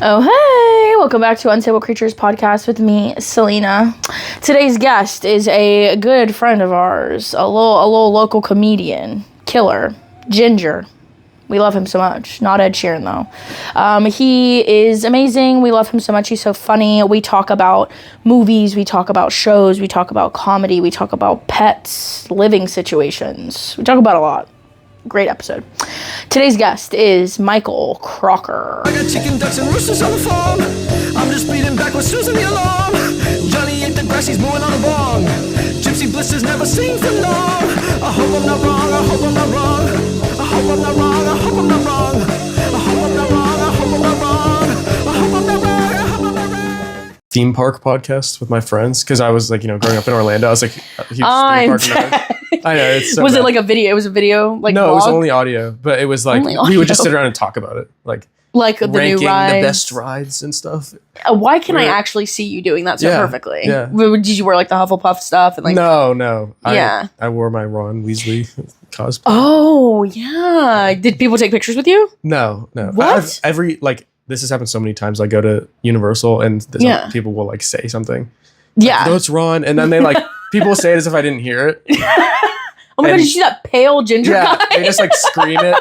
Oh, hey! Welcome back to Unstable Creatures Podcast with me, Selena. Today's guest is a good friend of ours, a little local comedian, killer, Ginger. We love him so much. Not Ed Sheeran, though. He is amazing. We love him so much. He's so funny. We talk about movies. We talk about shows. We talk about comedy. We talk about pets, living situations. We talk about a lot. Great episode. Today's guest is Michael Crocker. I got chicken, ducks, and roosters on the farm. I'm just beating back with Susan the alarm. Johnny ate the grass, he's moving on a bong. Gypsy blisters never sing for long. I hope I'm not wrong, I hope I'm not wrong. I hope I'm not wrong, I hope I'm not wrong. I hope I'm not wrong, I hope I'm not wrong. I hope I'm not wrong, I hope I'm not wrong. Theme park podcast with my friends, because I was like, growing up in Orlando, I was like a huge theme park nerd. I know, it's so Was bad. it like a video? It was a video? Like no, vlog? it was only audio, but it was like, we would just sit around and talk about it. Like the ranking new rides. the best rides and stuff. Why can I actually see you doing that so perfectly? Yeah. Did you wear like the Hufflepuff stuff? And like No. Yeah. I wore my Ron Weasley cosplay. Oh, yeah. Did people take pictures with you? No. What? This has happened so many times. I go to Universal and people will like say something. Yeah. Like, no, it's Ron. And then they like, people will say it as if I didn't hear it. Oh my god, did you see that pale ginger guy? Yeah, they just like scream it.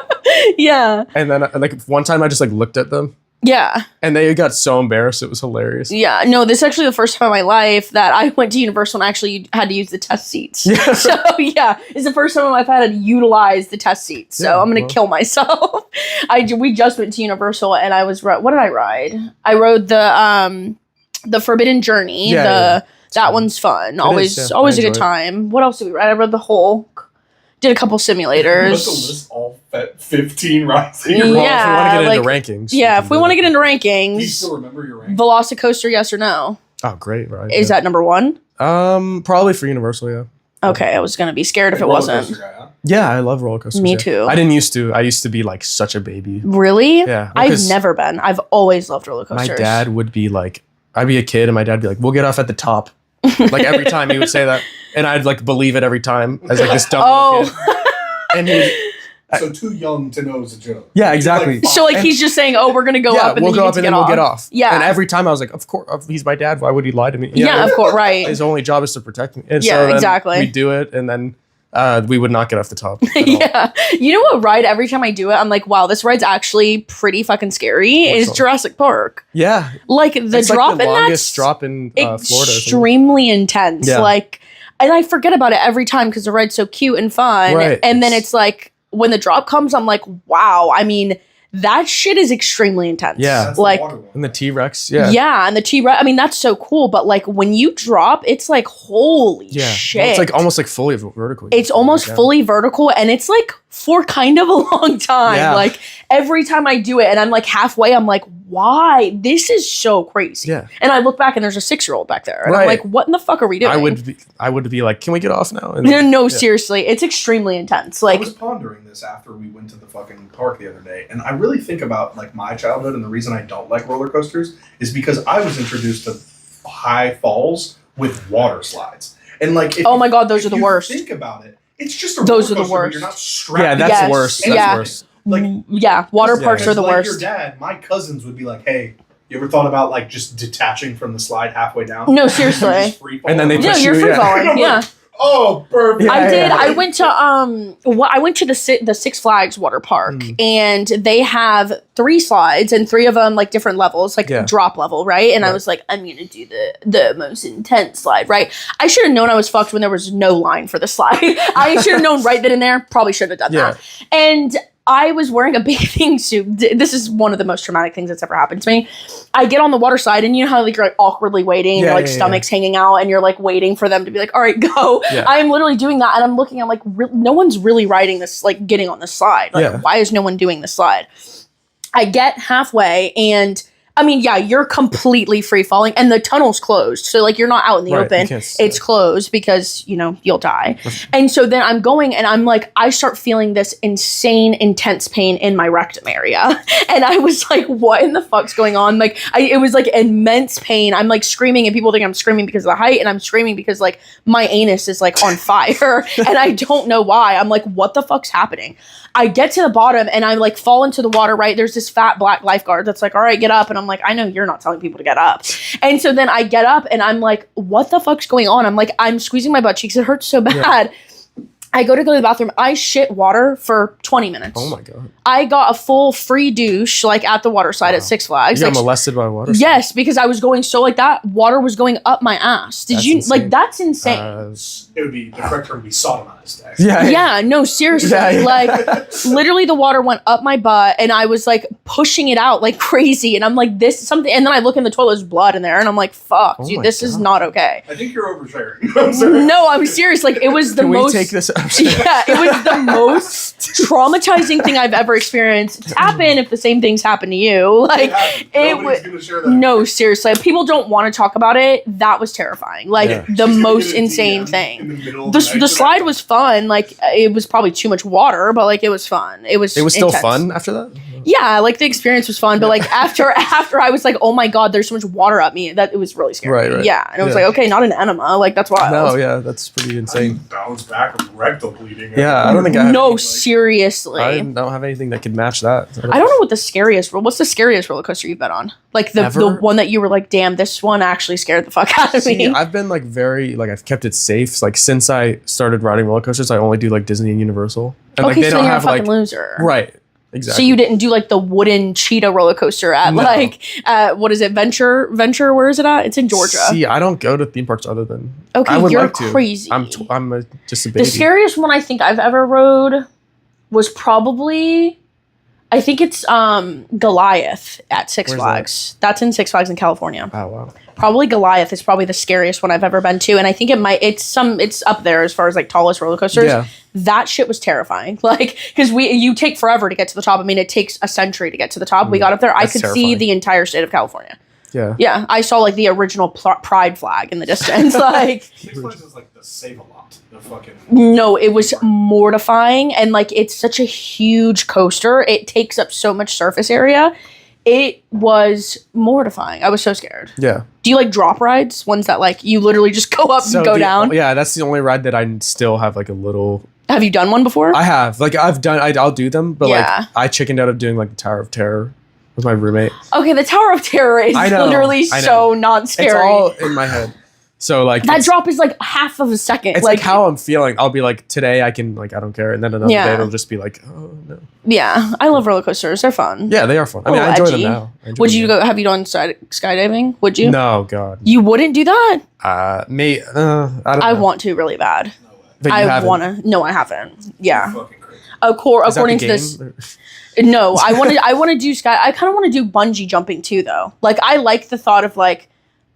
Yeah. And then like one time I just like looked at them. Yeah. And they got so embarrassed. It was hilarious. Yeah. No, this is actually the first time in my life that I went to Universal and actually had to use the test seats. Yeah. So, yeah. It's the first time in my life I had to utilize the test seats. So, I'm going to kill myself. We just went to Universal and I was... What did I ride? I rode the Forbidden Journey. That one's fun. Always a good time. What else did we ride? I rode the Hulk. Did a couple simulators. You must have list all 15 rides. Yeah. Well, if we want to get into rankings. Yeah, if we want to get into rankings. Do you still remember your rankings? Velocicoaster, yes or no? Oh, great, right. Is that number one? Probably for Universal, yeah. Okay, I was going to be scared if it wasn't. Guy, huh? Yeah, I love roller coasters. Me yeah. too. I didn't used to. I used to be like such a baby. Really? Yeah. I've never been. I've always loved roller coasters. My dad would be like, I'd be a kid and my dad would be like, we'll get off at the top. Like every time he would say that. And I'd like believe it every time as like this dumb little kid. And so too young to know it's a joke. Yeah, exactly. So like he's just saying, "Oh, we're gonna go up, and we'll then go up and then we'll get off." Yeah, and every time I was like, "Of course, he's my dad. Why would he lie to me?" Yeah, of course, right. His only job is to protect me. And yeah, so then exactly. We do it, and then we would not get off the top. Yeah, you know what ride? Every time I do it, I'm like, "Wow, this ride's actually pretty fucking scary." Is Jurassic Park? Yeah, like the it's drop, like the and longest drop in Florida. Extremely intense. Yeah. Like, and I forget about it every time because the ride's so cute and fun. Right. And then it's like, when the drop comes, I'm like, wow. I mean, that shit is extremely intense. Yeah. That's like, and the T-Rex. Yeah. Yeah. And the T-Rex. I mean, that's so cool. But like when you drop, it's like, holy shit. Well, it's like almost like fully vertical. It's almost fully vertical. And it's like for kind of a long time. Yeah. Like every time I do it and I'm like halfway, I'm like, why? This is so crazy. Yeah. And I look back and there's a 6-year-old back there. And I'm like, what in the fuck are we doing? I would be like, can we get off now? And no, seriously. It's extremely intense. Like, I was pondering this after we went to the fucking park the other day, and I really think about like my childhood, and the reason I don't like roller coasters is because I was introduced to high falls with water slides. And like, oh my god, those are the worst. Think about it. It's just a those are roller the coaster, but worst. you're not strapped. Yeah, that's worse. That's worse. Like, water parks are the like worst. Your dad, my cousins would be like, "Hey, you ever thought about like just detaching from the slide halfway down?" No, seriously. And then they push you're free falling. Yeah. Oh, perfect. Yeah, I did. I went to I went to the Six Flags water park, and they have 3 slides, and 3 of them like different levels, like drop level, right? And I was like, I'm gonna do the most intense slide, right? I should have known I was fucked when there was no line for the slide. I should have known right then and there. Probably should have done that. And I was wearing a bathing suit. This is one of the most traumatic things that's ever happened to me. I get on the water slide, and you know how like you're like awkwardly waiting, and your like stomach's hanging out, and you're like waiting for them to be like, all right, go. Yeah. I'm literally doing that, and I'm looking, I'm like, no one's really riding this, like getting on the slide. Like, why is no one doing the slide? I get halfway, and I mean, yeah, you're completely free falling, and the tunnel's closed. So, like, you're not out in the open. It's closed because, you'll die. And so then I'm going, and I'm like, I start feeling this insane, intense pain in my rectum area. And I was like, what in the fuck's going on? Like, it was like immense pain. I'm like screaming, and people think I'm screaming because of the height, and I'm screaming because like my anus is like on fire, and I don't know why. I'm like, what the fuck's happening? I get to the bottom and I like fall into the water, right? There's this fat black lifeguard that's like, all right, get up. And I'm like, I know you're not telling people to get up. And so then I get up and I'm like, what the fuck's going on? I'm like, I'm squeezing my butt cheeks. It hurts so bad. Yeah. I go to the bathroom. I shit water for 20 minutes. Oh my God. I got a full free douche like at the water slide at Six Flags. You got molested by water slide? Yes, because I was going so like that. Water was going up my ass. Did you insane. Like that's insane? It would be the correct term would be sodomized. Actually. Yeah, no, seriously. Like literally the water went up my butt and I was like pushing it out like crazy. And I'm like, this is something. And then I look in the toilet, there's blood in there. And I'm like, fuck, dude, this is not okay. I think you're oversharing. No, I'm serious. Like it was the most. Can we take this? Yeah, it was the most traumatizing thing I've ever experienced. Tap in if the same things happen to you. Like it was. No, seriously. People don't want to talk about it. That was terrifying. Like the most insane thing. The slide was fun. Like it was probably too much water, but like it was fun. It was still fun after that? Yeah, like the experience was fun, but like after I was like, oh my God, there's so much water at me that it was really scary. Right. Yeah, and it was like, okay, not an enema. Like that's wild. No, yeah, that's pretty insane. Bounce back with rectal bleeding. Yeah, I don't think I have No, seriously. I don't have anything that could match that. I don't know what's the scariest roller coaster you've been on? Like the one that you were like, damn, this one actually scared the fuck out of me. I've been like I've kept it safe. Like since I started riding roller coasters, I only do like Disney and Universal. And okay, like they so don't you're have a fucking like loser. Right. Exactly. So you didn't do like the wooden cheetah roller coaster at what is it? Venture? Where is it at? It's in Georgia. See, I don't go to theme parks other than. Okay, I would you're like to. crazy. I'm just a baby. The scariest one I think I've ever rode was probably, I think it's Goliath at Six Flags. That's in Six Flags in California. Oh wow. Probably Goliath is probably the scariest one I've ever been to, and I think it's up there as far as like tallest roller coasters. Yeah. That shit was terrifying. Like because you take forever to get to the top. I mean, it takes a century to get to the top. We got up there. I could see the entire state of California. Yeah. Yeah, I saw like the original pride flag in the distance. Like Six Flags is like the Save-A-Lot. The fucking. No, it was mortifying, and like it's such a huge coaster. It takes up so much surface area. It was mortifying. I was so scared. Yeah. Do you like drop rides? Ones that like you literally just go up and go down? Yeah, that's the only ride that I still have like a little. Have you done one before? I have. Like I'll do them, but like I chickened out of doing like the Tower of Terror with my roommate. Okay, the Tower of Terror is literally so not scary. It's all in my head. So like that drop is like half of a second. It's like how I'm feeling. I'll be like, today I can like I don't care, and then another day it'll just be like, oh no. Yeah, I love roller coasters. They're fun. Yeah, they are fun. I mean, I enjoy them now. Would you go? Have you done skydiving? Would you? No, God. You wouldn't do that? I don't know. I want to really bad. But I want to. No, I haven't. Yeah. According to this. No, I want to do I kind of want to do bungee jumping too, though. Like I like the thought of like,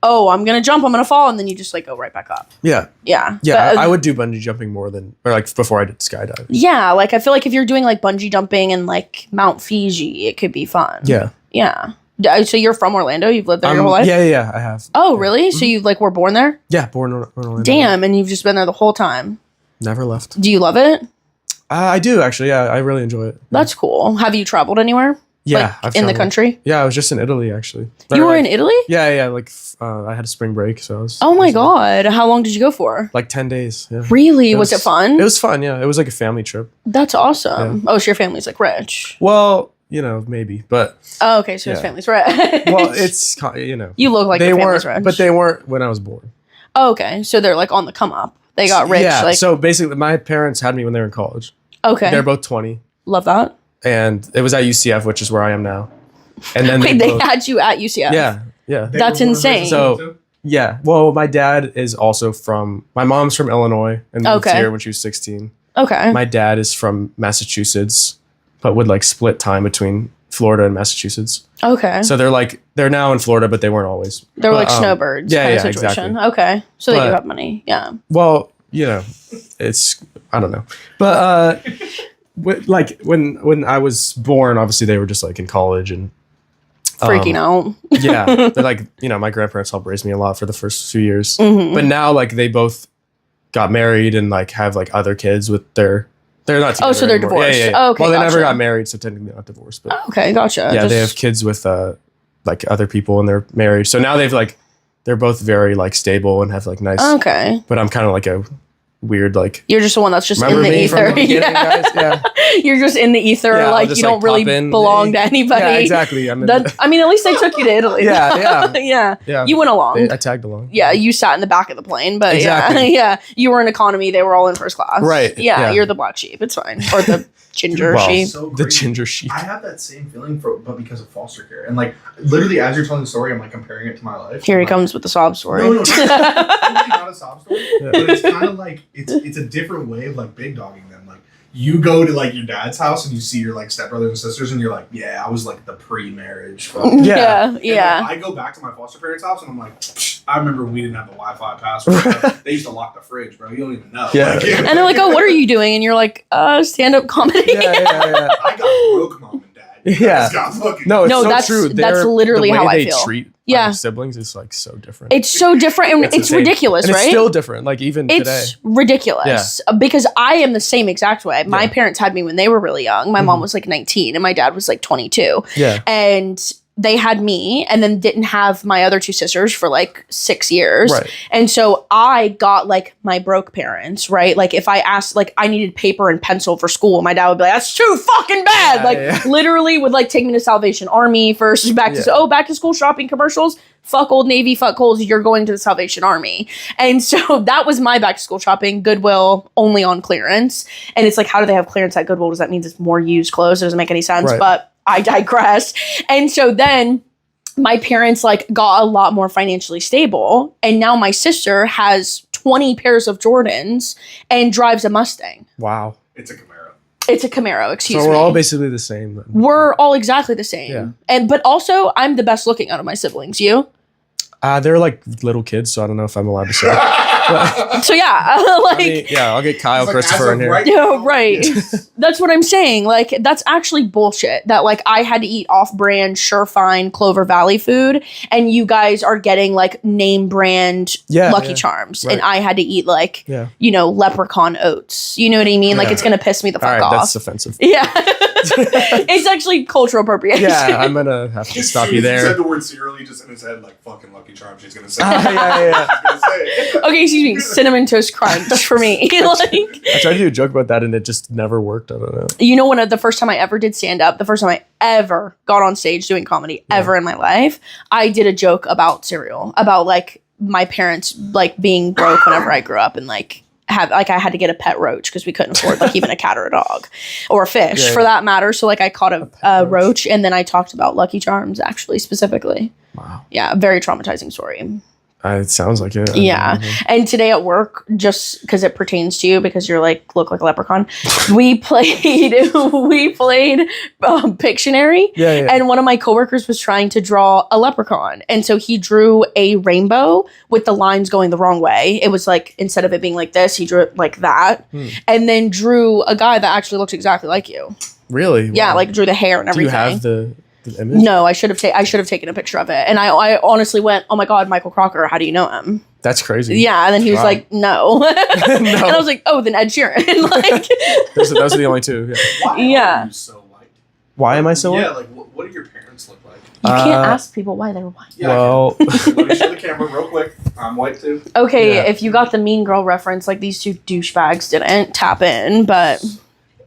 oh, I'm gonna jump, I'm gonna fall, and then you just like go right back up. Yeah. Yeah. Yeah, I would do bungee jumping more than like before I did skydive. Yeah, like I feel like if you're doing like bungee jumping in like Mount Fiji, it could be fun. Yeah. Yeah. So you're from Orlando? You've lived there your whole life? Yeah, I have. Oh, really? So you like were born there? Yeah, born in Orlando. Damn, and you've just been there the whole time. Never left. Do you love it? I do actually. Yeah, I really enjoy it. That's cold. Have you traveled anywhere? Yeah, like, in the country. Yeah, I was just in Italy actually. You were in Italy? Yeah. Like I had a spring break, so I was. Oh my God! How long did you go for? Like 10 days. Yeah. Really? Was it fun? It was fun. Yeah, it was like a family trip. That's awesome. Yeah. Oh, so your family's like rich. Well, maybe, but. Oh, okay. So his family's rich. Well, it's You look like your family's rich, but they weren't when I was born. Oh, okay. So they're like on the come up. They got rich. Yeah. Like... So basically, my parents had me when they were in college. Okay. They're both 20. Love that. And it was at UCF, which is where I am now. And then they had you at UCF. Yeah. That's insane. So yeah. Well, my dad is also my mom's from Illinois and moved here when she was 16. Okay. My dad is from Massachusetts, but would like split time between Florida and Massachusetts. Okay. So they're now in Florida, but they weren't always. They're like snowbirds. Yeah, kind of situation. Exactly. Okay. So they do have money. Yeah. Well, it's I don't know, but like when I was born, obviously they were just like in college and freaking out. Yeah, they're like my grandparents helped raise me a lot for the first few years, but now like they both got married and like have like other kids with they're not together so they're anymore. divorced. Yeah. Oh, okay, well, they never got married, so technically they're not divorced. But okay, gotcha. Yeah, they have kids with like other people and they're married. So now they're both very like stable and have like nice. Okay. But I'm kind of like a weird, like, you're just the one that's just in remember the me from ether. the beginning, guys? Yeah. You're just in the ether, Yeah, I'll like just, you don't really pop in. belong to anybody. Yeah, exactly. I mean, I mean, at least they took you to Italy. Yeah. yeah. You went along. I tagged along. Yeah, you sat in the back of the plane, but Exactly. yeah, you were in economy. They were all in first class. Right. Yeah, Yeah. you're the black sheep. It's fine. Or the ginger Well, sheep. So The crazy. ginger sheep. I have that same feeling but because of foster care. And like literally as you're telling the story, I'm like comparing it to my life. Here he I'm like, comes with the sob story. No, totally not a sob story. But it's kind of like it's a different way of like big dogging them. Like you go to like your dad's house and you see your like stepbrothers and sisters and you're like, yeah, I was like the pre-marriage. fuck. Yeah, And, yeah. like, I go back to my foster parents' house and I'm like, I remember we didn't have the Wi-Fi password. They used to lock the fridge, bro. You don't even know. Yeah. Like, And they're like, "Oh, what are you doing?" And you're like, "Stand-up comedy." Yeah. I got broke mom and dad. You Yeah. guys got fucking No, it's No, so that's- true. that's literally the way how I they feel. treat Yeah. other siblings is like so different. It's so different, and it's insane. ridiculous, And right? it's still different. Like even today. It's ridiculous because I am the same exact way. My Yeah. parents had me when they were really young. My mom was like 19 and my dad was like 22. Yeah. And they had me and then didn't have my other two sisters for like 6 years. Right. And so I got like my broke parents, right? Like if I asked, like I needed paper and pencil for school, my dad would be like, "That's too fucking bad." Yeah, like yeah. literally would like take me to Salvation Army first, back to school shopping commercials. Fuck Old Navy, fuck Kohl's, you're going to the Salvation Army. And so that was my back to school shopping. Goodwill only on clearance. And it's like, how do they have clearance at Goodwill? Does that mean it's more used clothes? It doesn't make any sense, Right. but I digress. And so then my parents like got a lot more financially stable. And now my sister has 20 pairs of Jordans and drives a Mustang. Wow. It's a Camaro. It's a Camaro, excuse me. So we're all basically the same. Then. We're all exactly the same. Yeah. But also I'm the best looking out of my siblings. You? They're like little kids, so I don't know if I'm allowed to say. So yeah, like I mean, yeah, I'll get Kyle, It's like, Christopher as in of here. right yeah, now, right. That's what I'm saying. Like, that's actually bullshit. That, like, I had to eat off-brand, Surefine, Clover Valley food, and you guys are getting, like, name-brand Lucky Charms. Right. And I had to eat, like, Yeah. you know, Leprechaun Oats. You know what I mean? Like, Yeah. it's going to piss me the All fuck right, off. that's offensive. Yeah. It's actually cultural appropriation. Yeah, I'm gonna have to stop you He said there. the word cereal, he just in his head like fucking Lucky Charms. She's gonna say. Yeah. She's gonna say it. Okay, excuse me. Cinnamon Toast Crunch for me. Like, I tried to do a joke about that and it just never worked. I don't know. you know, the first time I ever did stand up, the first time I ever got on stage doing comedy ever in my life, I did a joke about cereal, about like my parents like being broke whenever I grew up and like I had to get a pet roach because we couldn't afford like even a cat or a dog or a fish for that matter. So like I caught a roach and then I talked about Lucky Charms actually specifically. Wow. Yeah, very traumatizing story. It sounds like it. Yeah. And today at work, just because it pertains to you, because you're like, look like a leprechaun, we played Pictionary. Yeah. And one of my coworkers was trying to draw a leprechaun. And so he drew a rainbow with the lines going the wrong way. It was like, instead of it being like this, he drew it like that. And then drew a guy that actually looked exactly like you. Really? Yeah, Wow. like drew the hair and Do everything. you have the image? No, I should have taken a picture of it. And I honestly went, "Oh my God, Michael Crocker, how do you know him?" That's crazy. Yeah, and then he was Wow. like, "No." And I was like, "Oh, then Ed Sheeran." Like, Those are the only two. Yeah. Why Yeah. are you so white? Why am I so Yeah, white? like what do your parents look like? you can't Uh, ask people why they're white. Yeah, Well, let me show the camera real quick. I'm white too. Okay, Yeah. if you got the Mean Girl reference, like these two douchebags didn't tap in, but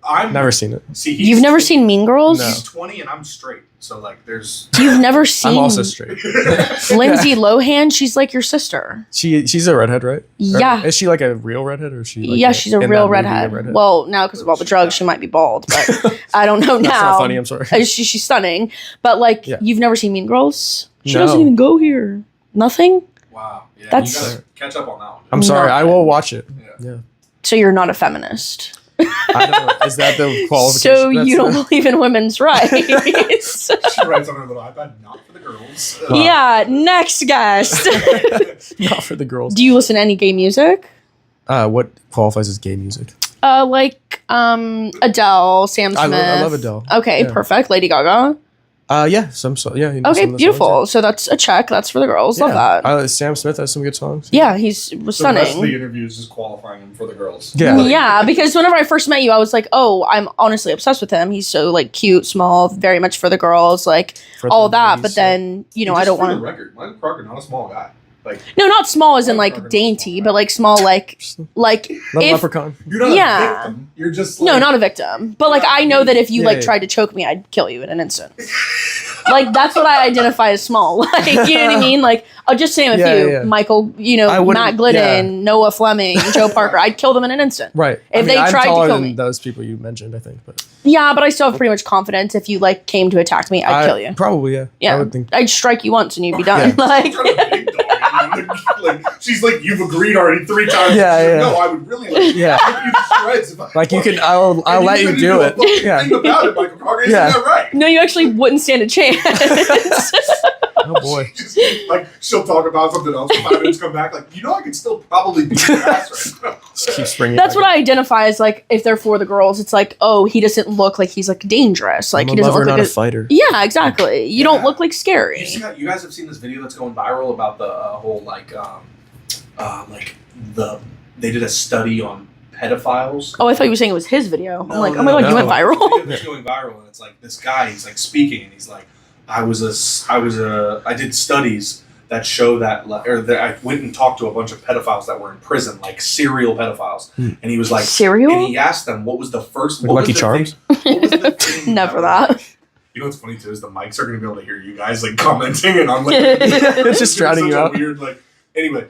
I'm never seen it. See, you've never seen Mean Girls? No. He's 20 and I'm straight. So like, there's. You've never seen I'm also straight. Lindsay Lohan? She's like your sister. She's a redhead, right? Or Yeah. is she like a real redhead or is she? Like Yeah, she's a in real that movie, a redhead. Well, now because of all the drugs, she might be bald, but I don't know That's now. not funny. I'm sorry. She's stunning, but like Yeah. you've never seen Mean Girls? She No. doesn't even go here. Nothing. Wow. Yeah, That's- you gotta catch up on that one. I'm sorry. I will watch it. Yeah. Yeah. So you're not a feminist. I don't know. Is that the qualification? So you don't believe in women's rights. She writes on her little iPad, not for the girls. Wow. Yeah, next guest. Not for the girls. Do you listen to any gay music? What qualifies as gay music? Like Adele, Sam Smith. I love Adele. Okay, Yeah. perfect. Lady Gaga. Yeah, you know, Okay, some of the songs, beautiful. So that's a check. That's for the girls. yeah. Love that. Sam Smith has some good songs. Yeah, was The rest of stunning. the interview is just qualifying him for the girls. Yeah. Yeah, because whenever I first met you, I was like, oh, I'm honestly obsessed with him. He's so like cute, small, very much for the girls, like For the all that. ladies, But then, you know, I don't For want the to. record, Michael Crocker, not a small guy. No, not small as in like dainty, but like small, like Little if leprechaun. You're not Yeah. a victim. You're just no, not a victim, but like I know that if you like tried to choke me, I'd kill you in an instant. Like that's what I identify as small. Like you know what I mean? Like I'll just name a few: yeah. Michael, Matt Glidden, Noah Fleming, Joe Parker. I'd kill them in an instant. Right. If they I'm tried to taller kill than me. those people you mentioned, I think. But Yeah, but I still have pretty much confidence. If you like came to attack me, I'd kill you. Probably, yeah. Yeah, I would think. I'd strike you once and you'd be done. Yeah. Like. She's like, you've agreed already 3 times. Yeah, She's like, yeah. No, I would really like Yeah. rip you to shreds if I Like you could. can, I'll let you do it. Yeah. Thing about it, Michael Crocker, isn't Yeah. that right? No, you actually wouldn't stand a chance. Oh boy. Just, like she'll talk about something else. 5 minutes come back, like I could still probably beat your ass right now. Just keep springing. That's what I identify as like if they're for the girls. It's like, oh, he doesn't look like he's like dangerous. Like I'm he a doesn't lover, look like not a fighter. Yeah, exactly. You don't look like scary. You guys have seen this video that's going viral about the whole they did a study on pedophiles. Oh, I thought you were saying it was his video. I'm like, No, oh my god, no. you went It's a viral. video that's going viral, and it's like this guy. He's like speaking, and he's like, I did studies that show that, I went and talked to a bunch of pedophiles that were in prison, like serial pedophiles, and he was like, Cereal? and he asked them, what was the first, Like what Lucky was the Charms? thing- what was the thing Never was- that. You know what's funny too is the mics are going to be able to hear you guys like commenting, and I'm like, It's just drowning such you a out. Weird, like, anyway,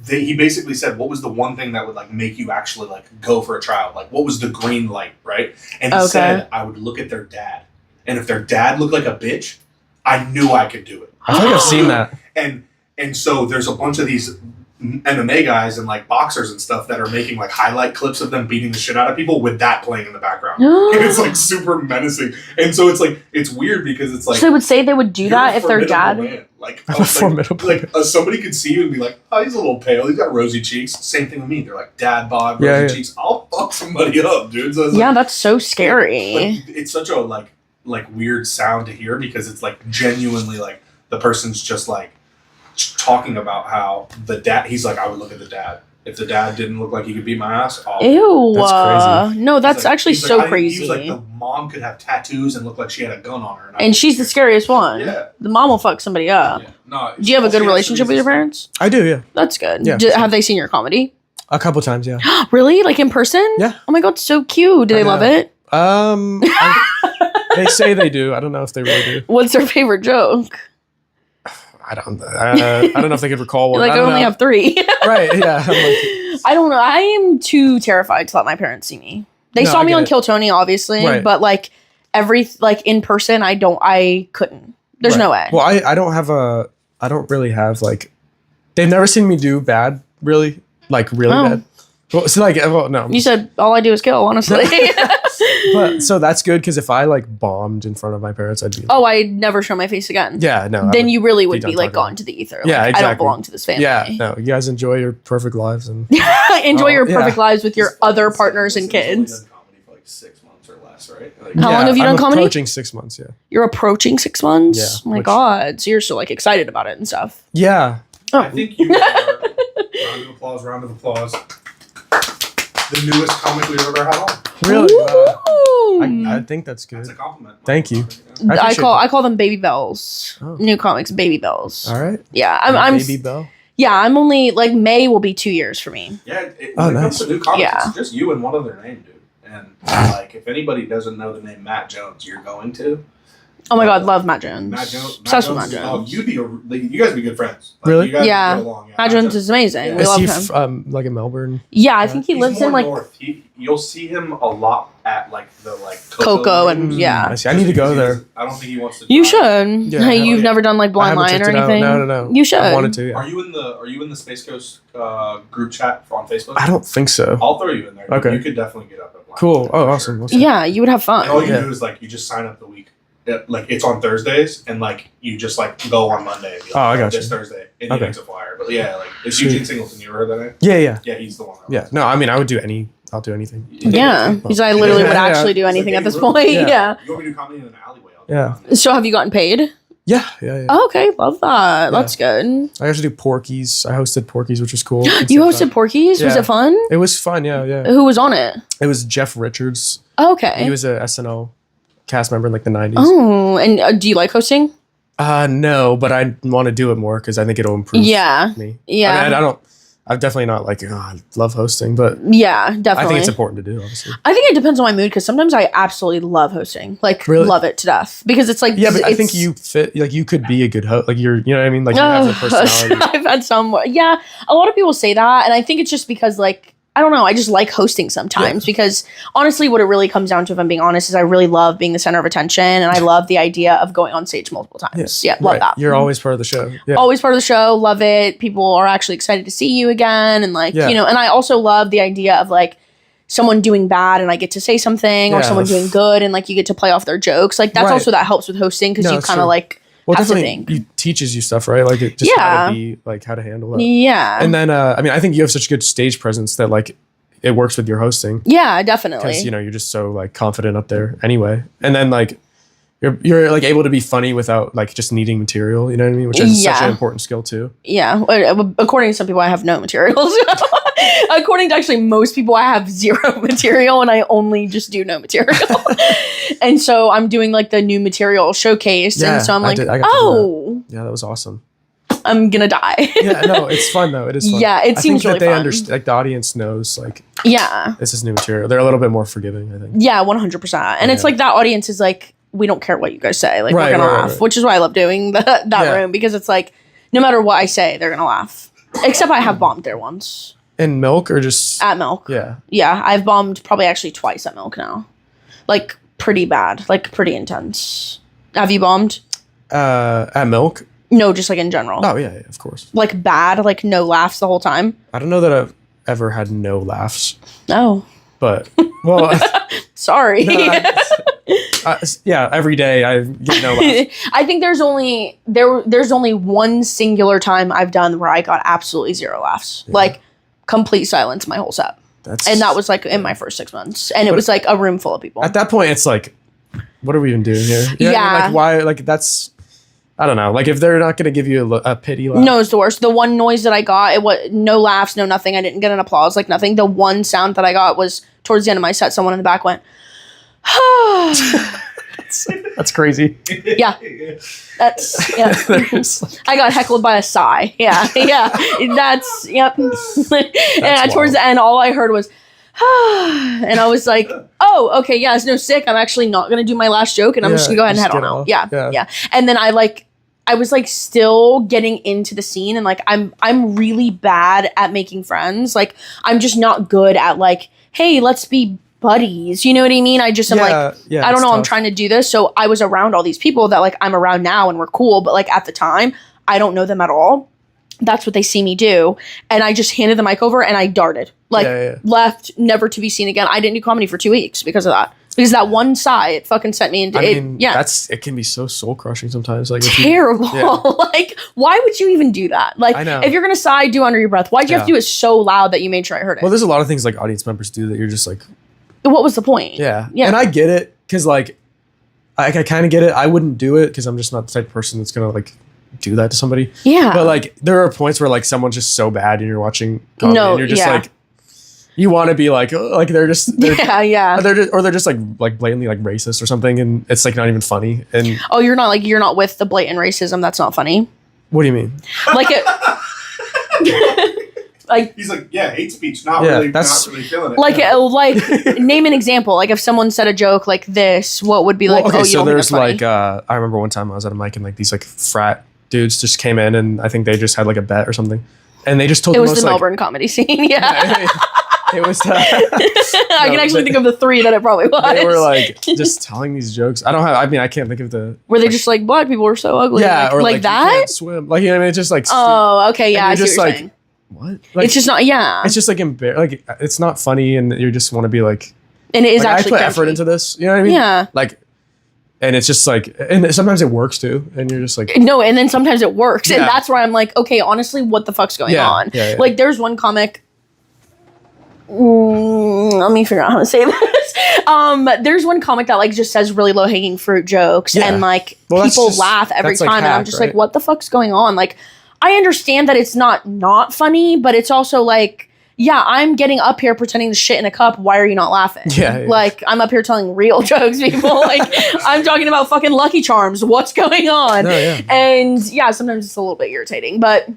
he basically said, what was the one thing that would like make you actually like go for a trial? Like, what was the green light, right? And he said, I would look at their dad, and if their dad looked like a bitch, I knew I could do it. I feel like I've seen that. And so there's a bunch of these MMA guys and like boxers and stuff that are making like highlight clips of them beating the shit out of people with that playing in the background. And it's like super menacing. And so it's like, it's weird because it's like, So they would say they would do you're that a if their formidable dad. man. Like, I'm a formidable somebody could see you and be like, oh, he's a little pale. He's got rosy cheeks. Same thing with me. They're like, dad bod, rosy cheeks. I'll fuck somebody up, dude. So it's Yeah, like, that's so scary. like, it's such a like weird sound to hear because it's like genuinely like the person's just like talking about how the dad. He's like, I would look at the dad. If the dad didn't look like he could beat my ass, Ew. That's crazy. No, that's like- actually he's so like, crazy. He was like, the mom could have tattoos and look like she had a gun on her. And she's the scariest one. Yeah. The mom will fuck somebody up. Yeah. No, Do you have a all good she has relationship to with do your is- parents? I do, yeah. That's good. Yeah. Have they seen your comedy? A couple times, yeah. Really? Like in person? Yeah. Oh my god, so cute. Do they love it? They say they do. I don't know if they really do. What's their favorite joke? I don't know if they could recall one. Like I only have 3. Right, yeah. I'm like, I don't know. I am too terrified to let my parents see me. They No, saw I me get on it. Kill Tony, obviously, Right. but like in person, I couldn't. There's right. no way. Well, I don't really have like, they've never seen me do bad, really. Like really Oh. bad. Well, so like, well, no. You said all I do is kill, honestly. But so that's good because if I like bombed in front of my parents, I'd be Oh, I'd never show my face again. yeah, no. Then you really would done be like talking. gone to the ether. Yeah, Like, I exactly. don't belong to this family. Yeah, no. You guys enjoy your perfect lives and Enjoy your perfect yeah. lives with your other partners and He's only kids. done comedy for like 6 months or less, right? Like, How long have you I'm done comedy? Approaching 6 months. Yeah. You're approaching 6 months? Yeah, Oh my which- god. So you're still like excited about it and stuff. Yeah. I think you are. Round of applause. The newest comic we've ever had on. Really. Ooh. I think that's good. That's a compliment. Thank you. I appreciate call that. I call them baby bells. Oh. New comics, baby bells. All right. Yeah, I'm Baby Bell. yeah, I'm only like May will be 2 years for me. Yeah, Oh, when it nice. comes to new comics, Yeah. it's just you and one other name, dude. And like, if anybody doesn't know the name Matt Jones, you're going to. Oh my god, love Matt Jones. Matt Jones. Obsessed with Matt is- Jones. you'd be you guys would be good friends. Like, Really? You guys would Yeah. get along, Matt Jones is amazing. Yeah. We Is love he him. like in Melbourne? Yeah, I think he He's lives more in like north. You'll see him a lot at like the Coco and yeah. I see. I need to go there. I don't think he wants to. You drive. should. Yeah, Hey, I you've haven't- never done like I Blind haven't Lion or checked it out. anything? No. You should. I wanted to. Yeah. Are you in the Space Coast group chat on Facebook? I don't think so. I'll throw you in there. Okay. You could definitely get up at Blind Cool. Lion, Oh, for awesome. sure. Awesome. Yeah, you would have fun. And all you Yeah. do is like you just sign up the week. Like it's on Thursdays, and like you just like go on Monday. And be like, Oh, I got this you. Thursday, and he Okay. makes a flyer. But yeah, like it's Sweet. Eugene Singleton. You ever heard that name? Yeah. Yeah, he's the one. That Yeah. runs it. No, I mean, I would do I'll do anything. Yeah, because I literally would Yeah. actually do It's anything like at this Baby Ruth. point. Yeah. Yeah. You want me to do comedy in an alleyway? I'll do Yeah. comedy. So have you gotten paid? Yeah. Oh, okay, love that. That's good. I used to do Porky's. I hosted Porky's, which was cool. You hosted Porky's? Was Yeah. it fun? It was fun. Yeah. Who was on it? It was Jeff Richards. Okay. He was a SNL cast member in like the 90s. Oh, and do you like hosting? No, but I want to do it more because I think it'll improve me. Yeah. I mean, I'm definitely not like, I love hosting, but yeah, definitely. I think it's important to do, obviously. I think it depends on my mood because sometimes I absolutely love hosting, like love it to death because it's like, yeah, but I think you fit, like you could be a good host, like you know what I mean? Like you have the personality. I've had some, yeah, a lot of people say that. And I think it's just because like, I don't know. I just like hosting sometimes because honestly, what it really comes down to, if I'm being honest, is I really love being the center of attention and I love the idea of going on stage multiple times. Yeah, love that. You're always part of the show. Yeah. Always part of the show. Love it. People are actually excited to see you again. And like, you know, and I also love the idea of like someone doing bad and I get to say something or someone doing good and like you get to play off their jokes. Like that's also that helps with hosting because you kind of like have to think. It teaches you stuff, right? Like it just how to be, like how to handle it. Yeah. And then, I mean, I think you have such good stage presence that like it works with your hosting. Yeah, definitely. Because, you know, you're just so like confident up there anyway. And then like you're like able to be funny without like just needing material, you know what I mean? Which is such an important skill too. Yeah. According to some people, I have no materials. According to actually most people, I have zero material and I only just do no material. And so I'm doing like the new material showcase. And so I'm like, oh. Yeah, that was awesome. I'm gonna die. Yeah, no, it's fun though. It is fun. Yeah, it seems really fun. Understand, like the audience knows, like, this is new material. They're a little bit more forgiving, I think. Yeah, 100%. And it's like that audience is like, we don't care what you guys say. Like, we're gonna laugh, which is why I love doing that room because it's like, no matter what I say, they're gonna laugh. Except I have bombed there once. In Milk or just at Milk? Yeah. Yeah, I've bombed probably actually twice at Milk now. Like pretty bad, like pretty intense. Have you bombed? At Milk? No, just like in general. Oh, yeah, of course. Like bad, like no laughs the whole time? I don't know that I've ever had no laughs. No. But, well... Sorry. No, yeah, every day I get no laughs. I think there's only one singular time I've done where I got absolutely zero laughs. Yeah. Like, complete silence my whole set. And that was like in my first 6 months. And it was like a room full of people. At that point, it's like, what are we even doing here? You know what I mean? Like, why? Like, that's... I don't know. Like, if they're not going to give you a pity laugh. No, it's the worst. The one noise that I got, it was no laughs, no nothing. I didn't get an applause, like nothing. The one sound that I got was towards the end of my set, someone in the back went, That's crazy. Yeah. That's, yeah. I got heckled by a sigh. Yeah. Yeah. That's, yep. And towards the end, all I heard was, and I was like, oh, okay, yeah, it's no sick. I'm actually not going to do my last joke and I'm just going to go ahead and head on out. Yeah. And then I was like still getting into the scene and like I'm really bad at making friends. Like I'm just not good at like, hey, let's be buddies. You know what I mean? I just am I don't know, tough. I'm trying to do this. So I was around all these people that like I'm around now and we're cool, but like at the time, I don't know them at all. That's what they see me do. And I just handed the mic over and I darted. Like left, never to be seen again. I didn't do comedy for 2 weeks because of that. Because that one sigh, it fucking sent me into it can be so soul crushing sometimes. Like terrible. Like, why would you even do that? Like, if you're gonna sigh, do under your breath. Why'd you have to do it so loud that you made sure I heard it? Well, there's a lot of things like audience members do that you're just like, what was the point? Yeah. And I get it because like, I kind of get it. I wouldn't do it because I'm just not the type of person that's gonna like do that to somebody. Yeah. But like, there are points where like someone's just so bad and you're watching comedy and you're just like. You want to be like they're just they're just like blatantly like racist or something, and it's like not even funny. And you're not with the blatant racism. That's not funny. What do you mean? Like it. Like he's like, yeah, hate speech, not really feeling it. Like name an example. Like if someone said a joke like this, what would be like? Okay, so there's like I remember one time I was at a mic and like these like frat dudes just came in and I think they just had like a bet or something, and they just told it was the Melbourne comedy scene. Yeah. It was. I can actually think of the three that it probably was. They were like just telling these jokes. I can't think of the. Were they just like black people are so ugly? Yeah, or like that. You can't swim. Like you know what I mean? It's just like. Oh, okay, yeah. I see what you're saying. What? Like, it's just not. Yeah. It's just like like it's not funny, and you just want to be like. And it is actually. I put effort into this. You know what I mean? Yeah. Like. And it's just like, and sometimes it works too, and you're just like. No, and then sometimes it works, and that's where I'm like, okay, honestly, what the fuck's going on? Yeah. Like, there's one comic. Let me figure out how to say this. There's one comic that like just says really low hanging fruit jokes and like people laugh every time, like and I'm just like, what the fuck's going on? Like, I understand that it's not funny, but it's also like yeah, I'm getting up here pretending to shit in a cup. Why are you not laughing? Yeah. Like, I'm up here telling real jokes, people. Like, I'm talking about fucking Lucky Charms. What's going on? No, yeah. And yeah, sometimes it's a little bit irritating. But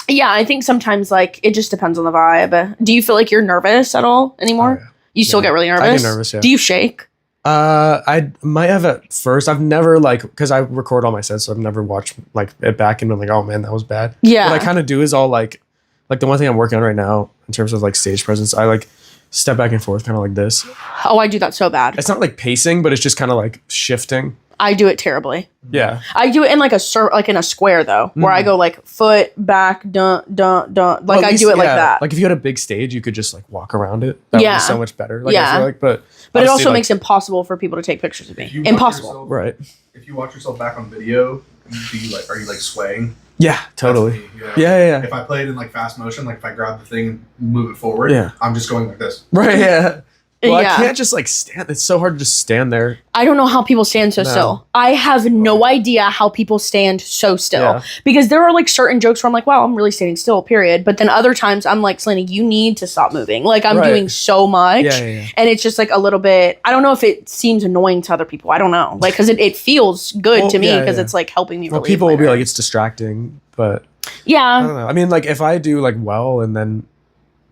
yeah, I think sometimes, like, it just depends on the vibe. Do you feel like you're nervous at all anymore? Oh, yeah. You still get really nervous? I get nervous, yeah. Do you shake? I might have at first. I've never, like, because I record all my sets, so I've never watched, like, it back and been like, oh, man, that was bad. Yeah. What I kind of do is all, like the one thing I'm working on right now in terms of, like, stage presence, I, like, step back and forth kind of like this. Oh, I do that so bad. It's not, like, pacing, but it's just kind of, like, shifting. I do it terribly. Yeah. I do it in, like, like in a square, though, where I go, like, foot, back, dun, dun, dun. Like, I do it like that. Like, if you had a big stage, you could just, like, walk around it. That would be so much better. Like, I feel like, but it also makes it impossible for people to take pictures of me. Impossible. Right. If you watch yourself back on video, are you, like, swaying? Yeah, totally. Yeah. If I play it in, like, fast motion, like, if I grab the thing and move it forward, I'm just going like this. Right, yeah. Well, I can't just, like, stand. It's so hard to just stand there. I don't know how people stand so still. I have no idea how people stand so still. Yeah. Because there are, like, certain jokes where I'm like, wow, I'm really standing still, period. But then other times I'm like, Selena, you need to stop moving. Like, I'm doing so much. Yeah. And it's just, like, a little bit, I don't know if it seems annoying to other people. I don't know. Like, because it feels good to me because it's, like, helping me relieve people will be nerves. like, it's distracting. But yeah. I don't know. I mean, like, if I do, like, well and then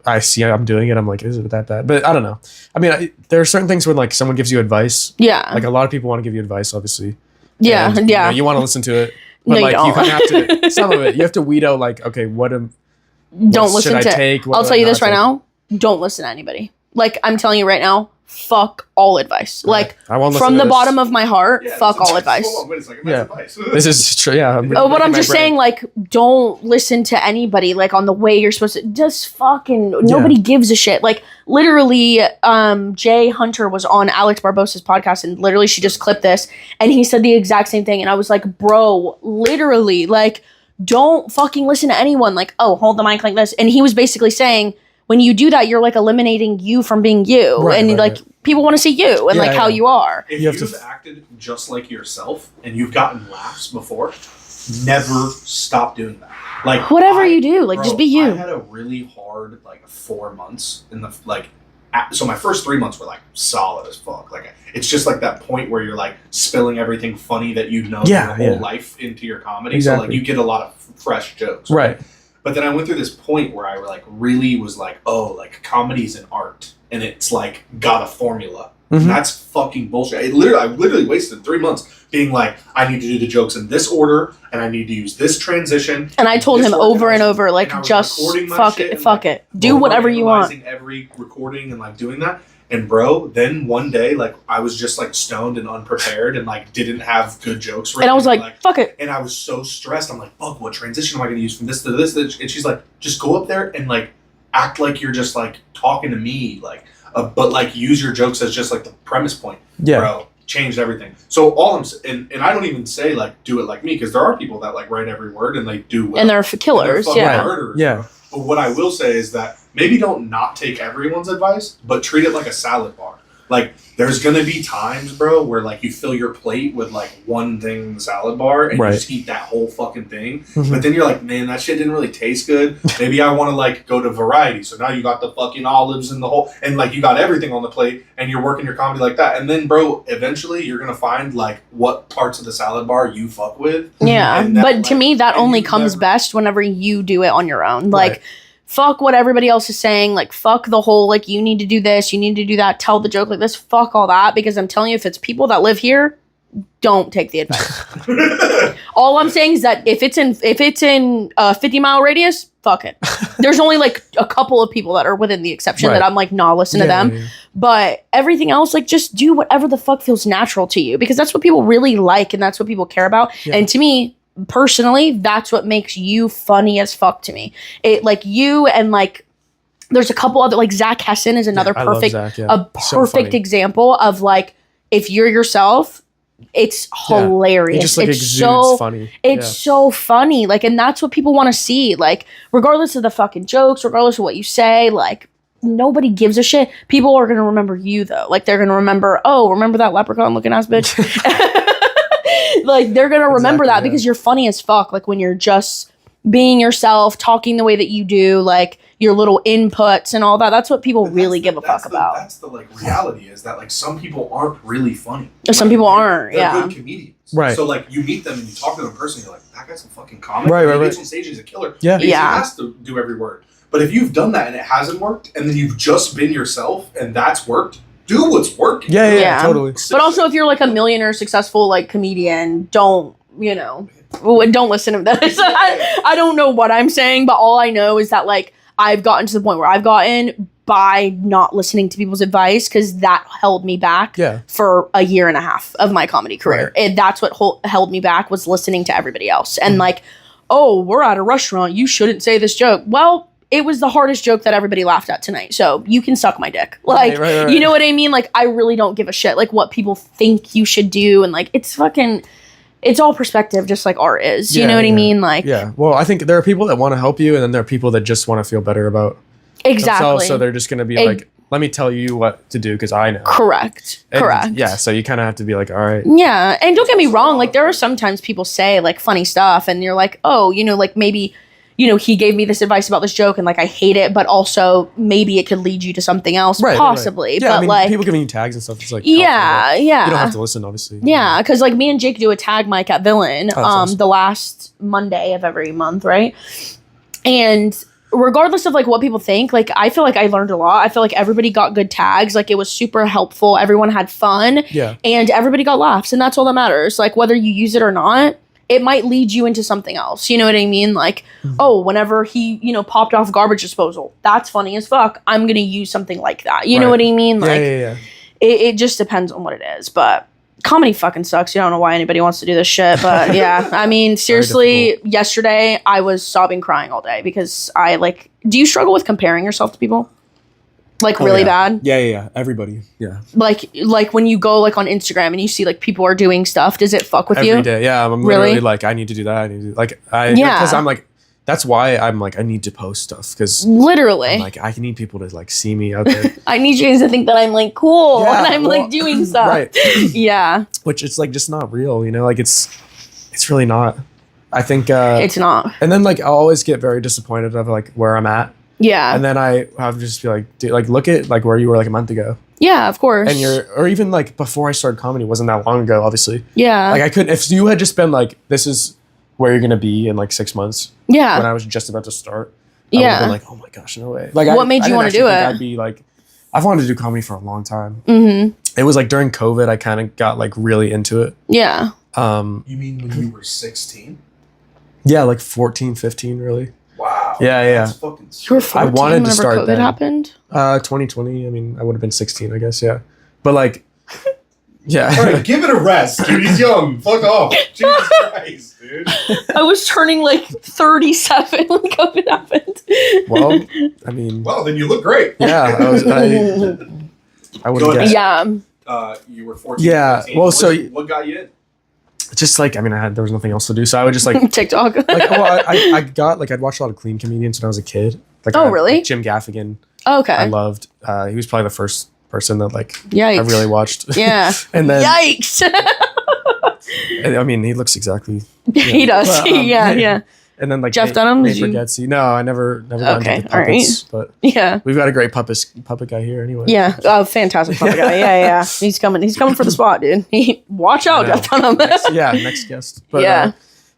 I see I'm doing it, I'm like, is it that bad? But I don't know. I mean, there are certain things when, like, someone gives you advice. Yeah. Like, a lot of people want to give you advice, obviously. Yeah, and, you know, you want to listen to it. But, like, you kind of have to, some of it, you have to weed out, like, okay, don't listen to. I'll tell you this right now. Don't listen to anybody. Like, I'm telling you right now, fuck all advice. Like, from the bottom of my heart, fuck all advice. Hold on, wait a second. That's advice. This is true. Yeah. But I'm just saying, like, don't listen to anybody, like, on the way you're supposed to. Just fucking, nobody gives a shit. Like, literally, Jay Hunter was on Alex Barbossa's podcast, and literally she just clipped this, and he said the exact same thing. And I was like, bro, literally, like, don't fucking listen to anyone. Like, oh, hold the mic like this. And he was basically saying, when you do that, you're, like, eliminating you from being you. Right. People want to see you and, how you are. If you've acted just like yourself and you've gotten laughs before, never stop doing that. Like, whatever you do, like, just be you. I had a really hard, like, 4 months in the, like, so my first 3 months were, like, solid as fuck. Like, it's just, like, that point where you're, like, spilling everything funny that you know your whole life into your comedy. Exactly. So, like, you get a lot of fresh jokes. Right. But then I went through this point where I, like, really was like, oh, like, comedy's an art. And it's, like, got a formula. Mm-hmm. And that's fucking bullshit. I literally wasted 3 months being like, I need to do the jokes in this order, and I need to use this transition. And I told him over and over, like, just fuck it. Do whatever you want. Every recording and, like, doing that. And, bro, then one day, like, I was just, like, stoned and unprepared and, like, didn't have good jokes written. And I was like, fuck it. And I was so stressed. I'm like, fuck, what transition am I going to use from this to this? And she's like, just go up there and, like, act like you're just, like, talking to me. Like, but, like, use your jokes as just, like, the premise point. Yeah. Bro, changed everything. So all I'm and I don't even say, like, do it like me, because there are people that, like, write every word and they do well. And they're killers. And they're murderers. Yeah. But what I will say is that maybe don't not take everyone's advice, but treat it like a salad bar. Like, there's going to be times, bro, where, like, you fill your plate with, like, one thing in the salad bar and you just eat that whole fucking thing. Mm-hmm. But then you're like, man, that shit didn't really taste good. Maybe I want to, like, go to variety. So now you got the fucking olives and the whole, and, like, you got everything on the plate and you're working your comedy like that. And then, bro, eventually you're going to find, like, what parts of the salad bar you fuck with. Yeah. That, but like, to me, that only comes best whenever you do it on your own. Like, fuck what everybody else is saying. Like, fuck the whole, like, you need to do this, you need to do that, tell the joke like this. Fuck all that, because I'm telling you, if it's people that live here, don't take the advice. All I'm saying is that if it's in a 50-mile radius, fuck it. There's only, like, a couple of people that are within the exception that I'm like, nah, listen to them. Yeah. But everything else, like, just do whatever the fuck feels natural to you, because that's what people really like and that's what people care about. Yeah. And to me, personally, that's what makes you funny as fuck to me. It, like, you and, like, there's a couple other, like, Zach Hessen is another perfect example of, like, if you're yourself, it's hilarious. Just, like, it's so funny. It's so funny. Like, and that's what people want to see. Like, regardless of the fucking jokes, regardless of what you say, like, nobody gives a shit. People are gonna remember you, though. Like, they're gonna remember, oh, remember that leprechaun looking ass bitch? Like, they're gonna remember that because you're funny as fuck. Like, when you're just being yourself, talking the way that you do, like your little inputs and all that. That's what people really give a fuck about. That's the like reality is that like some people aren't really funny. Some people aren't. They're good comedians. Right. So like you meet them and you talk to them in person, you're like, that guy's a fucking comic. Right. He gets on stage, he's a killer. Yeah. He has to do every word. But if you've done that and it hasn't worked, and then you've just been yourself and that's worked, do what's working. Yeah, totally. But also, if you're like a millionaire successful like comedian, don't listen to this. I don't know what I'm saying, but all I know is that like I've gotten to the point where I've gotten by not listening to people's advice, because that held me back for a year and a half of my comedy career. Right. And that's what held me back, was listening to everybody else. And like, oh, we're at a restaurant, you shouldn't say this joke. Well, it was the hardest joke that everybody laughed at tonight. So you can suck my dick. Like, right. You know what I mean? Like, I really don't give a shit, like, what people think you should do. And, like, it's all perspective, just like art is. You know what I mean? Like, well, I think there are people that want to help you, and then there are people that just want to feel better about themselves. So they're just going to be like, let me tell you what to do because I know. Correct. Yeah, so you kind of have to be like, all right. Yeah, and don't get me wrong. Like, there are sometimes people say, like, funny stuff, and you're like, oh, like, maybe... he gave me this advice about this joke and like I hate it, but also maybe it could lead you to something else, possibly. Right. Yeah, but I mean, like people giving you tags and stuff, it's like you don't have to listen, obviously. Yeah, because like me and Jake do a tag mic at Villain awesome. the last Monday of every month, right? And regardless of like what people think, like I feel like I learned a lot. I feel like everybody got good tags. Like it was super helpful. Everyone had fun. Yeah. And everybody got laughs, and that's all that matters. Like whether you use it or not, it might lead you into something else. You know what I mean? Like, oh, whenever he, popped off garbage disposal, that's funny as fuck. I'm going to use something like that. You know what I mean? Like, it just depends on what it is. But comedy fucking sucks. You don't know why anybody wants to do this shit. But yeah, I mean, seriously, yesterday I was sobbing, crying all day because do you struggle with comparing yourself to people? Like really bad? Yeah. Everybody. Yeah. Like when you go like on Instagram and you see like people are doing stuff, does it fuck with you? Every day. Yeah. I'm literally like, I need to do that. I need to do because I'm like, that's why I'm like, I need to post stuff because literally I'm like, I need people to like see me out there. I need you guys to think that I'm like cool and I'm like doing stuff. Right. Yeah. Which it's like just not real, like it's really not. I think it's not. And then like I'll always get very disappointed of like where I'm at. Yeah. And then I have to just be like, dude, like look at like where you were like a month ago. Yeah, of course. And or even like before I started comedy, wasn't that long ago, obviously. Yeah. Like I couldn't, if you had just been like, this is where you're going to be in like 6 months. Yeah. When I was just about to start. I would have been like, oh my gosh, no way. Like what made you want to do it? I'd be like, I've wanted to do comedy for a long time. Mm-hmm. It was like during COVID, I kind of got like really into it. Yeah. You mean when you were 16? Yeah, like 14, 15 really. Wow. Yeah. That's fucking sick. You were 14 I wanted whenever to start COVID then. happened? 2020. I mean, I would have been 16, I guess. Yeah. But like, yeah. All right, give it a rest, dude. He's young. Fuck off. Jesus Christ, dude. I was turning like 37 when COVID happened. Well, I mean. Well, then you look great. Yeah. I would have guessed. Yeah. You were 14. Yeah. 15. Well, what got you in? Just like, I mean, there was nothing else to do. So I would just like. TikTok. I'd watched a lot of clean comedians when I was a kid. Like, really? Like Jim Gaffigan. Okay. I loved. He was probably the first person that like Yikes. I really watched. Yeah. And then yikes. I mean, he looks exactly. He does. But, yeah. And then like Jeff Dunham. Nate Bargatze. No, I never got into the puppets. Right. But yeah, we've got a great puppet guy here anyway. Yeah, fantastic puppet guy. Yeah. He's coming for the spot, dude. Watch out, Jeff Dunham. next guest. But, yeah.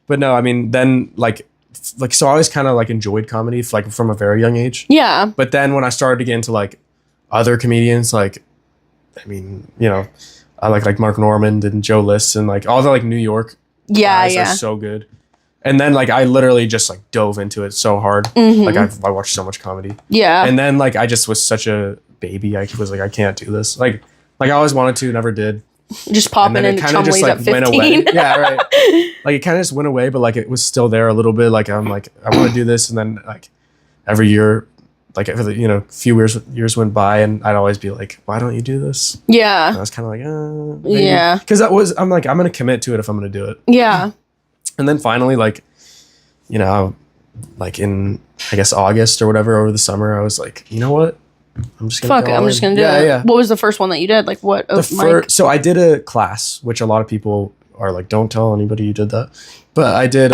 But no, I mean, then like so I always kind of like enjoyed comedy like from a very young age. Yeah. But then when I started to get into like other comedians, like I mean, I like Mark Normand and Joe List and like all the like New York guys are so good. And then like I literally just like dove into it so hard. Mm-hmm. Like I watched so much comedy. Yeah. And then like I just was such a baby. I was like, I can't do this. Like I always wanted to, never did. Just popping into Chumley's at 15. Went away. Yeah, right. Like it kind of just went away, but like it was still there a little bit. Like I'm like, I want to do this. And then like every year, like few years went by and I'd always be like, why don't you do this? Yeah. And I was kind of like, maybe. Yeah. Because I'm like, I'm going to commit to it if I'm going to do it. Yeah. And then finally, like, like in, I guess, August or whatever over the summer, I was like, you know what? I'm just going to I'm just going to do it. Yeah. What was the first one that you did? Like what? So I did a class, which a lot of people are like, don't tell anybody you did that. But I did.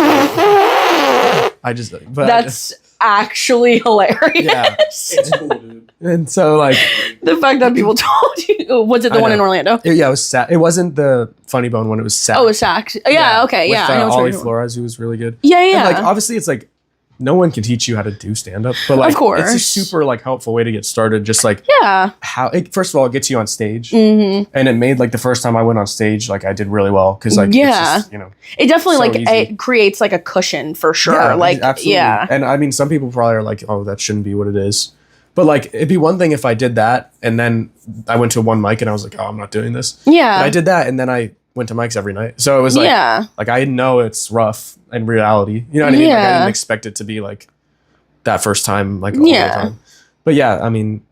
That's actually hilarious. Yeah. It's cool, dude. And so like the fact that people told you, was it the one in Orlando? It was it wasn't the Funny Bone one. It was Sack. Oh, it was Sack. Yeah. Okay. With, Yeah. I know Ollie Flores, who was really good. Yeah. And, like obviously, it's like no one can teach you how to do stand up, but like of course. it's a super like helpful way to get started. Just like how first of all, it gets you on stage, and it made like the first time I went on stage, like I did really well because like it's just, it definitely so like easy. It creates like a cushion for sure. Yeah, like absolutely. And I mean, some people probably are like, oh, that shouldn't be what it is. But like, it'd be one thing if I did that and then I went to one mic and I was like, oh, I'm not doing this. Yeah. But I did that and then I went to mics every night. So it was like, like I know it's rough in reality. You know what I mean? Like I didn't expect it to be like that first time, like all the time. But yeah, I mean,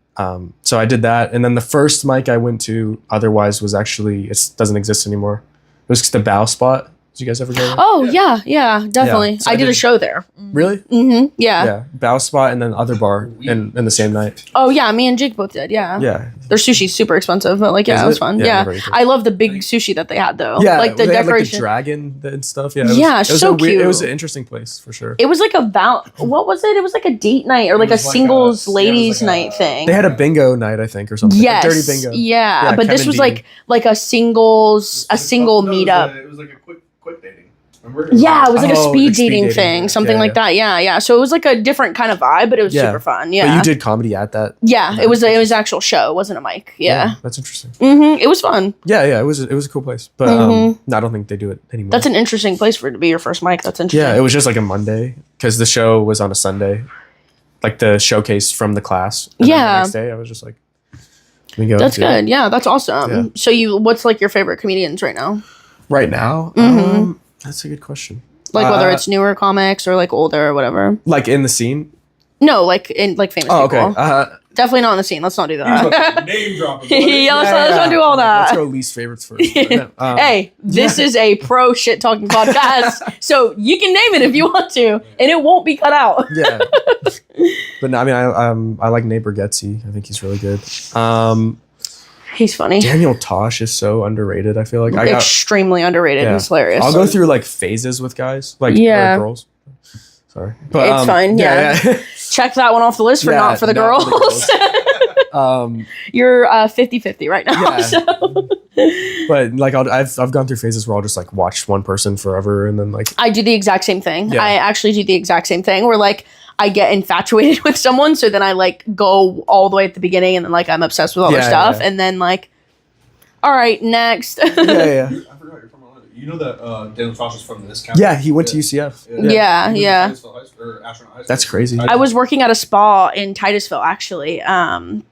so I did that. And then the first mic I went to otherwise was actually, it doesn't exist anymore. It was the Bow Spot. Did you guys ever go there? Oh, yeah, definitely. Yeah. So I did a show there. Really? Mm-hmm. Yeah. Yeah. Bow Spot and then Other Bar in the same night. Oh, yeah. Me and Jake both did. Yeah. Yeah. Their sushi's super expensive, but like, it was fun. Yeah. I love the big sushi that they had though. Yeah. Like the decoration. Like the dragon and stuff. Yeah. It was so cute. It was an interesting place for sure. It was like what was it? It was like a date night or like a singles ladies night thing. They had a bingo night, I think, or something. Yes. A dirty bingo. Yeah. But this was like a single meetup. It was like a quick dating. Remember? Yeah, it was like a speed dating thing, something like that. Yeah. So it was like a different kind of vibe, but it was super fun. Yeah. But you did comedy at that? Yeah, it was an actual show. It wasn't a mic. Yeah. That's interesting. It was fun. Yeah. It was a cool place, but I don't think they do it anymore. That's an interesting place for it to be your first mic. That's interesting. Yeah, it was just like a Monday because the show was on a Sunday, like the showcase from the class. And then the next day, I was just like, let me go. That's good. Yeah, that's awesome. Yeah. So what's like your favorite comedians right now? Right now? That's a good question. Like whether it's newer comics or like older or whatever. Like in the scene? No, like in like famous people. Okay. Definitely not in the scene. Let's not do that. Name dropping. Let's not do all that. Let's go least favorites first. Hey, this is a pro shit talking podcast, so you can name it if you want to, and it won't be cut out. Yeah. But no, I mean, I like Nate Bargatze. I think he's really good. He's funny. Daniel Tosh is so underrated. I feel like extremely underrated. He's hilarious. I'll go through like phases with guys, like or girls. Sorry, but it's fine. Yeah. Check that one off the list for not for the girls. You're 50-50 right now. Yeah. So. But like I've gone through phases where I'll just like watch one person forever and then like I do the exact same thing. Yeah. I actually do the exact same thing where like I get infatuated with someone, so then I like go all the way at the beginning and then like I'm obsessed with all their stuff and then like all right, next. Yeah. I forgot you're from Orlando. You know that Daniel Tosh is from this county? Yeah, he went to UCF. Yeah. That's crazy. I was working at a spa in Titusville actually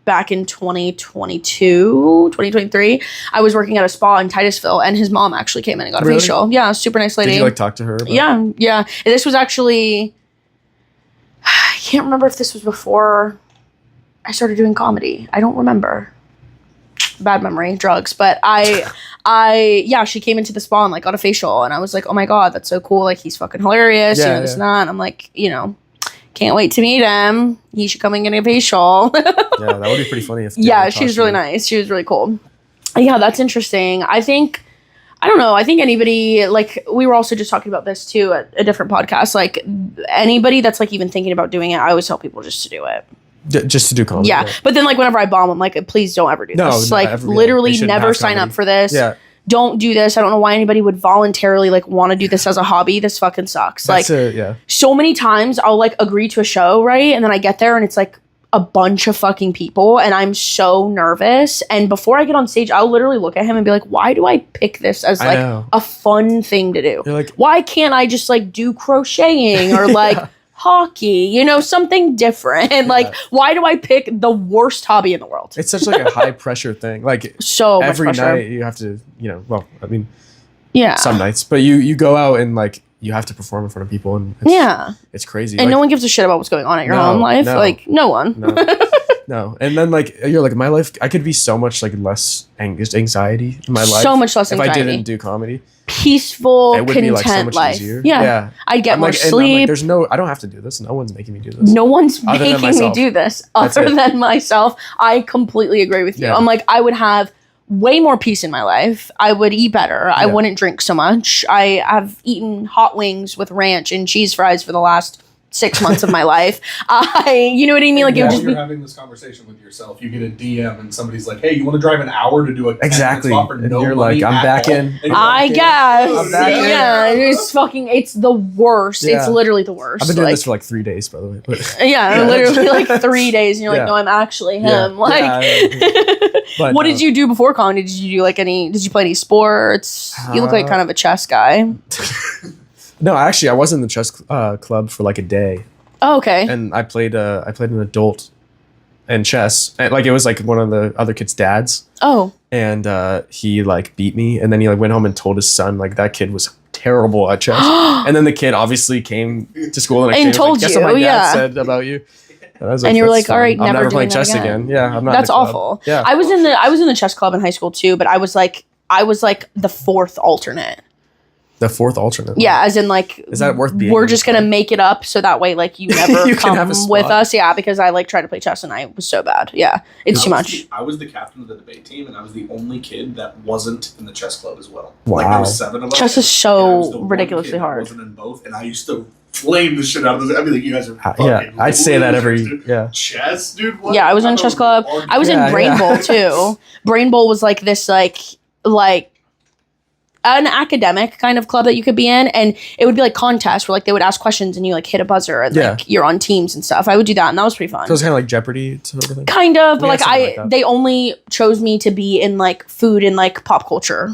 back in 2023. I was working at a spa in Titusville and his mom actually came in and got a facial. Yeah, super nice lady. Did you like talk to her about Yeah. And this was actually I can't remember if this was before I started doing comedy. I don't remember. Bad memory, drugs, but she came into the spa and like got a facial and I was like, oh my god, that's so cool, like he's fucking hilarious, this and that. And I'm like, can't wait to meet him. He should come and get a facial. Yeah, that would be pretty funny if she was really nice. She was really cool. Yeah, that's interesting. I think anybody, like we were also just talking about this too at a different podcast, like anybody that's like even thinking about doing it, I always tell people just to do it. Just to do comedy. Yeah. But then like whenever I bomb, I'm like, please don't ever do this. Like literally never sign up for this. Yeah. Don't do this. I don't know why anybody would voluntarily like want to do this as a hobby. This fucking sucks. So many times I'll like agree to a show, right? And then I get there and it's like a bunch of fucking people and I'm so nervous. And before I get on stage, I'll literally look at him and be like, why do I pick this as like a fun thing to do? Like, why can't I just like do crocheting or like hockey, something different? And like, why do I pick the worst hobby in the world? It's such like a high pressure thing. Like so every much pressure. night you have to, some nights, but you go out and like you have to perform in front of people and it's crazy. And no one gives a shit about what's going on at your home life. No, like no one. No. And then like you're like, my life, I could be so much like less anxiety in my life. So much less anxiety. If I didn't do comedy. Peaceful, it would content be like so much life. Easier. Yeah. I'd get more sleep. Like, I don't have to do this. No one's making me do this. No one's making me do this other than myself. I completely agree with you. I'm like, I would have way more peace in my life. I would eat better. I wouldn't drink so much. I have eaten hot wings with ranch and cheese fries for the last 6 months of my life. You know what I mean? Like, it would just you're be having this conversation with yourself. You get a DM and somebody's like, "Hey, you want to drive an hour to do a exactly?" For and no you're money like, "I'm back all. in." I guess. I'm back in. Yeah, it's the worst. Yeah. It's literally the worst. I've been doing this for like 3 days, by the way. But yeah, literally like 3 days, and you're like, no, I'm actually him. But what did you do before college? Did you do like did you play any sports? You look like kind of a chess guy. No, actually, I was in the chess club for like a day. Oh, okay. And I played an adult in chess. And, like, it was like one of the other kids' dads. Oh. And he like beat me, and then he like went home and told his son like that kid was terrible at chess. And then the kid obviously came to school the next day and told like, guess you, what my dad said about you. And, I was like, and you were like, fine. all right, I'm never playing doing chess again. Yeah, I'm not. That's in the club. awful. Yeah, I was in the chess club in high school too, but I was like the fourth alternate. The fourth alternate. Yeah, as in like, is that worth being? We're just gonna make it up so that way like you never you come with us. Yeah, because I like tried to play chess and I was so bad. Yeah, it's too much. I was the captain of the debate team, and I was the only kid that wasn't in the chess club as well. Wow. Like there were 7 of us. Chess is so ridiculously hard. I wasn't in both, and I used to flame the shit out of this. I mean, like, you guys are fucking yeah, I'd say that every chess, dude. What? Yeah, I was in chess club. I was in Brain Bowl too. Brain Bowl was like this like an academic kind of club that you could be in, and it would be like contests where like they would ask questions and you like hit a buzzer and like you're on teams and stuff. I would do that, and that was pretty fun. So it was kind of like Jeopardy sort of thing. Kind of, but like they only chose me to be in like food and like pop culture.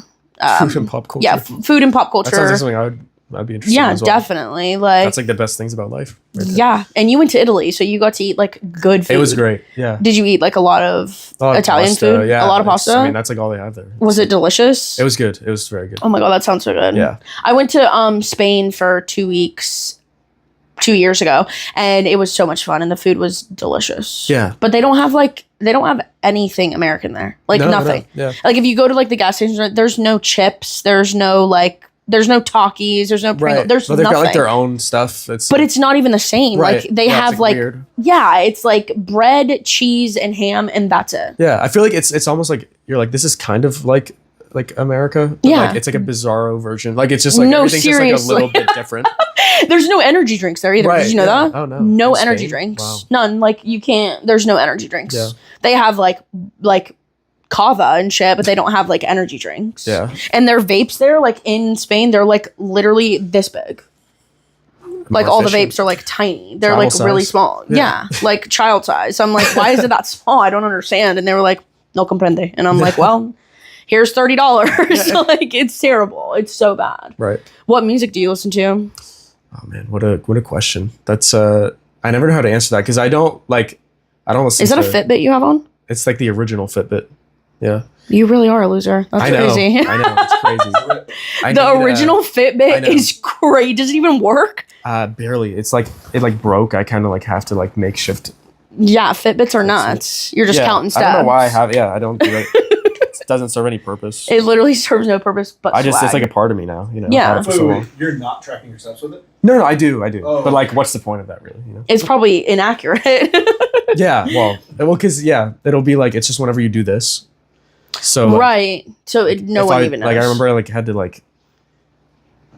Food and pop culture. Yeah, food and pop culture. That sounds like something I'd be interested in as well. Definitely. Like that's like the best things about life. Right there. Yeah, and you went to Italy, so you got to eat like good food. It was great. Yeah. Did you eat like a lot of Italian pasta, food? Yeah, a lot of pasta. I mean, that's like all they have there. Was it delicious? It was good. It was very good. Oh my god, that sounds so good. Yeah. I went to Spain for 2 weeks 2 years ago, and it was so much fun, and the food was delicious. Yeah. But they don't have anything American there. Like nothing. No, yeah. Like if you go to like the gas station, there's no chips, there's no Takis, there's no Pringles, there's but they've nothing. got like their own stuff. But it's not even the same. Right. Like they have like weird. Yeah, it's like bread, cheese, and ham, and that's it. Yeah, I feel like it's almost like you're like, this is kind of like America. But yeah, like, it's like a bizarro version. Like it's just like no, everything's seriously. just like a little bit different. There's no energy drinks there either. Right, Did you know that? Oh no. No In energy Spain? drinks. Wow. None. Like you can't. There's no energy drinks. Yeah. They have like kava and shit, but they don't have like energy drinks. Yeah. And their vapes there, like in Spain, they're like literally this big. Like all the vapes are like tiny. They're Child like really size. small. Yeah. Like child size. So I'm like, why is it that small? I don't understand. And they were like, no comprende. And I'm like, well, here's $30. Like it's terrible. It's so bad. Right. What music do you listen to? Oh man, what a question. That's I never know how to answer that because I don't listen. Is that a Fitbit you have on? It's like the original Fitbit. Yeah. You really are a loser. That's crazy. I know, it's crazy. The original Fitbit is great. Does it even work? Barely. It's like it broke. I kind of like have to like makeshift. Yeah, Fitbits are nuts. You're just counting steps. I don't know why I have. Yeah, I don't do it. It doesn't serve any purpose. It literally serves no purpose but it's swag. like a part of me now. You know. Yeah. Wait, you're not tracking your steps with it? No, I do. Oh, but like, what's the point of that, really? You know. It's probably inaccurate. Yeah. Well, because it'll be like it's just whenever you do this. So like, right. So no one even knows. Like I remember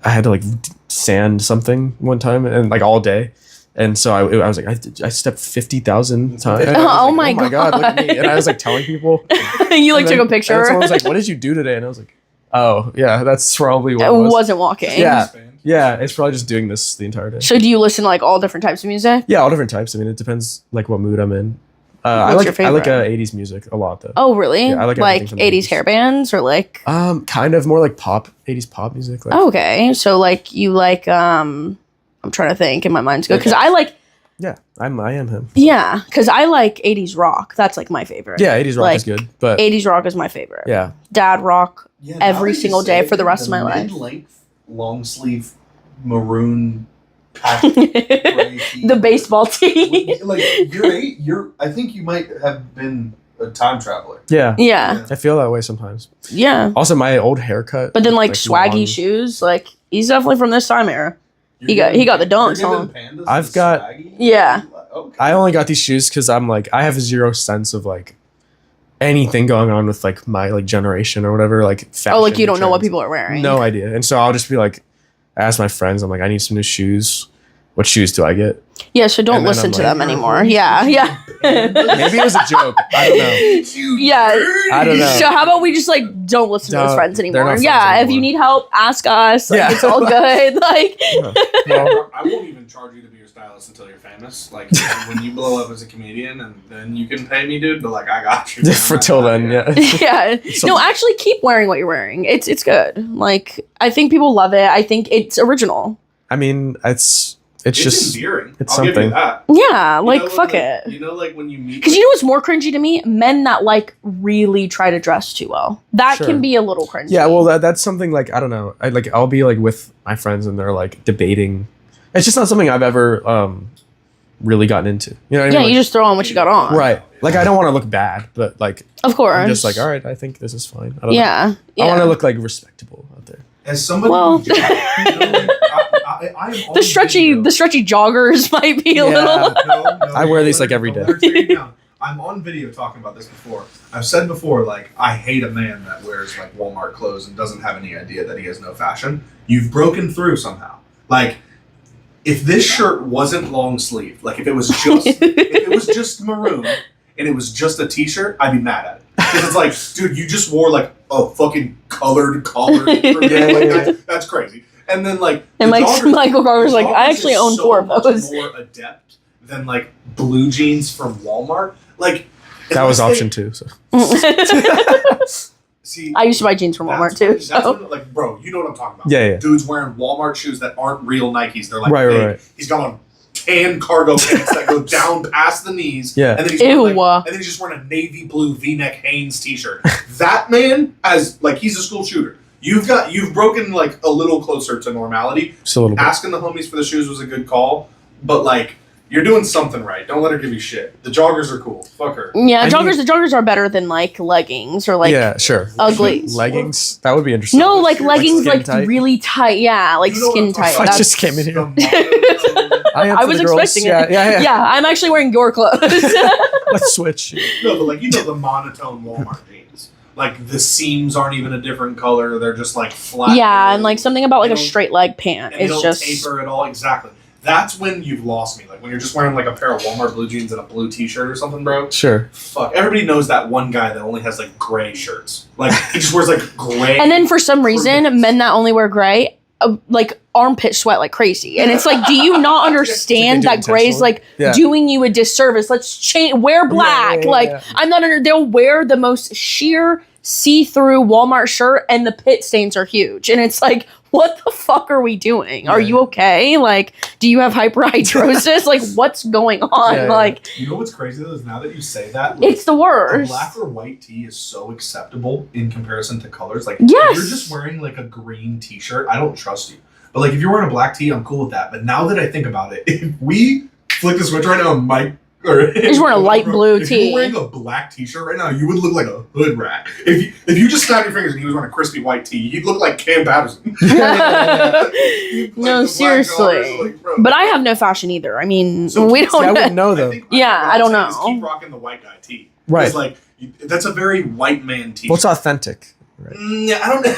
I had to sand something one time and like all day. And so I was like, I stepped 50,000 times. Oh my God. Look at me. And I was like telling people. You like took a picture. And someone was like, what did you do today? And I was like, oh yeah, that's probably what it It was. wasn't walking. Yeah. Yeah. It's probably just doing this the entire day. So do you listen to like all different types of music? Yeah, all different types. I mean, it depends like what mood I'm in. What's your favorite? I like 80s music a lot though. Oh really? Yeah, I like 80s hair bands or like kind of more like 80s pop music. Like, okay. So like you like I'm trying to think in my mind's good because I like. Yeah, I am him. Yeah, because I like 80s rock. That's like my favorite. Yeah, 80s rock is good, but 80s rock is my favorite. Yeah, dad rock every single day for the rest of my life. Mid-length, long sleeve, maroon, the baseball tee. Like I think you might have been a time traveler. Yeah. Yeah. I feel that way sometimes. Yeah. Also, my old haircut. But then like swaggy long shoes, like he's definitely from this time era. He got the dunks on. I've got swaggy? Yeah. Okay. I only got these shoes because I'm like I have zero sense of like anything going on with like my like generation or whatever like fashion. Oh, like you don't know what trends. people are wearing. No idea. And so I'll just be like, I ask my friends. I'm like, I need some new shoes, what shoes do I get? Yeah, so don't listen to them anymore. Yeah. Maybe it was a joke. I don't know. Yeah. I don't know. So how about we just like don't listen to those friends anymore? Friends anymore. If you need help, ask us. Like, it's all good. Like, well, I won't even charge you to be your stylist until you're famous. Like when you blow up as a comedian, and then you can pay me, dude. But like, I got you. For till then, yeah. Yeah. No, actually, keep wearing what you're wearing. It's good. Like, I think people love it. I think it's original. I mean, it's just endearing. It's I'll something. Give you that. Yeah, like fuck it. You know, like when you meet. Because you know what's more cringy to me? Men that like really try to dress too well. That can be a little cringy. Yeah, well, that's something like I don't know. I'll be like with my friends and they're like debating. It's just not something I've ever really gotten into. You know what I mean? Yeah, you just throw on what you got on. Right. Like I don't want to look bad, but like of course, I'm just like all right. I think this is fine. I don't know. I want to look like respectable out there. As somebody, the stretchy joggers might be a little. No, I wear these like every day. I'm on video talking about this before. I've said before, like, I hate a man that wears like Walmart clothes and doesn't have any idea that he has no fashion. You've broken through somehow. Like, if this shirt wasn't long sleeve, like if it was just maroon and it was just a t-shirt, I'd be mad at it. Because it's like, dude, you just wore like a fucking colored collar. That's crazy. And then like, and like Michael Crocker's like, I actually own 4 of those. More adept than like blue jeans from Walmart. Like that was option 2. So. See, I used to buy jeans from Walmart too. Like, bro, you know what I'm talking about. Yeah. Dudes wearing Walmart shoes that aren't real Nikes. They're like right. He's got on tan cargo pants that go down past the knees. Yeah. And then he's just wearing a navy blue V-neck Hanes t-shirt. That man, as like, he's a school shooter. You've broken like a little closer to normality. Just a little bit. Asking the homies for the shoes was a good call, but like, you're doing something right. Don't let her give you shit. The joggers are cool. Fuck her. Yeah, the joggers are better than like leggings or like ugly leggings. That would be interesting. No, like leggings like really tight. Yeah, like skin tight. I just came in here. I was expecting it. Yeah, I'm actually wearing your clothes. Let's switch. No, but like the monotone Walmart jeans. Like the seams aren't even a different color. They're just like flat. Yeah, and like something about like a straight leg pant. It's just taper at all. Exactly. That's when you've lost me. Like when you're just wearing like a pair of Walmart blue jeans and a blue t-shirt or something, bro. Sure. Fuck. Everybody knows that one guy that only has like gray shirts. Like he just wears like gray. And then for some reason, men that only wear gray, like armpit sweat like crazy. And it's like, do you not understand that gray is like doing you a disservice? Let's change. Wear black. I'm not under. They'll wear the most sheer see-through Walmart shirt and the pit stains are huge. And it's like, what the fuck are we doing? Are you okay? Like, do you have hyperhidrosis? Like, what's going on? Like, you know what's crazy though is now that you say that, it's the worst. A black or white tee is so acceptable in comparison to colors. Like, yes. If you're just wearing like a green t-shirt, I don't trust you. But like, if you're wearing a black tee, I'm cool with that. But now that I think about it, if we flick the switch right now, Mike. He's wearing a light blue if tee. If you were wearing a black t-shirt right now, you would look like a hood rat. If you just snapped your fingers and he was wearing a crispy white tee, you'd look like Cam Patterson. No, seriously. Like, but I have no fashion either. I mean, we don't. I wouldn't know though. I don't know. Keep rocking the white guy tee. Right. Like that's a very white man tee. What's authentic? Right. Yeah, I don't know.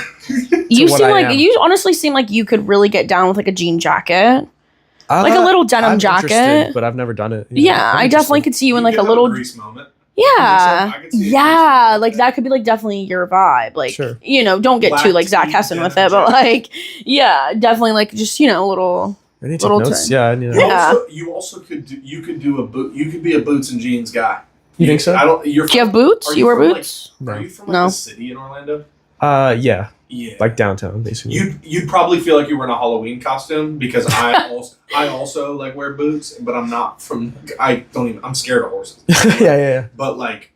You honestly seem like you could really get down with like a jean jacket. Like a little denim jacket. But I've never done it. Yeah, I definitely could see you in like a little grease moment. Yeah, like that could be like definitely your vibe. Like, don't get too like Zach Hessen with it, but like, yeah, definitely like just little. I need to take notes. Yeah, I need You also could do a boot. You could be a boots and jeans guy. You think so? Do you have boots? You wear boots? Are you from the city in Orlando? Yeah. Yeah. Like downtown, basically. You'd probably feel like you were in a Halloween costume because I also like wear boots, but I'm not from. I'm scared of horses. Yeah. But like,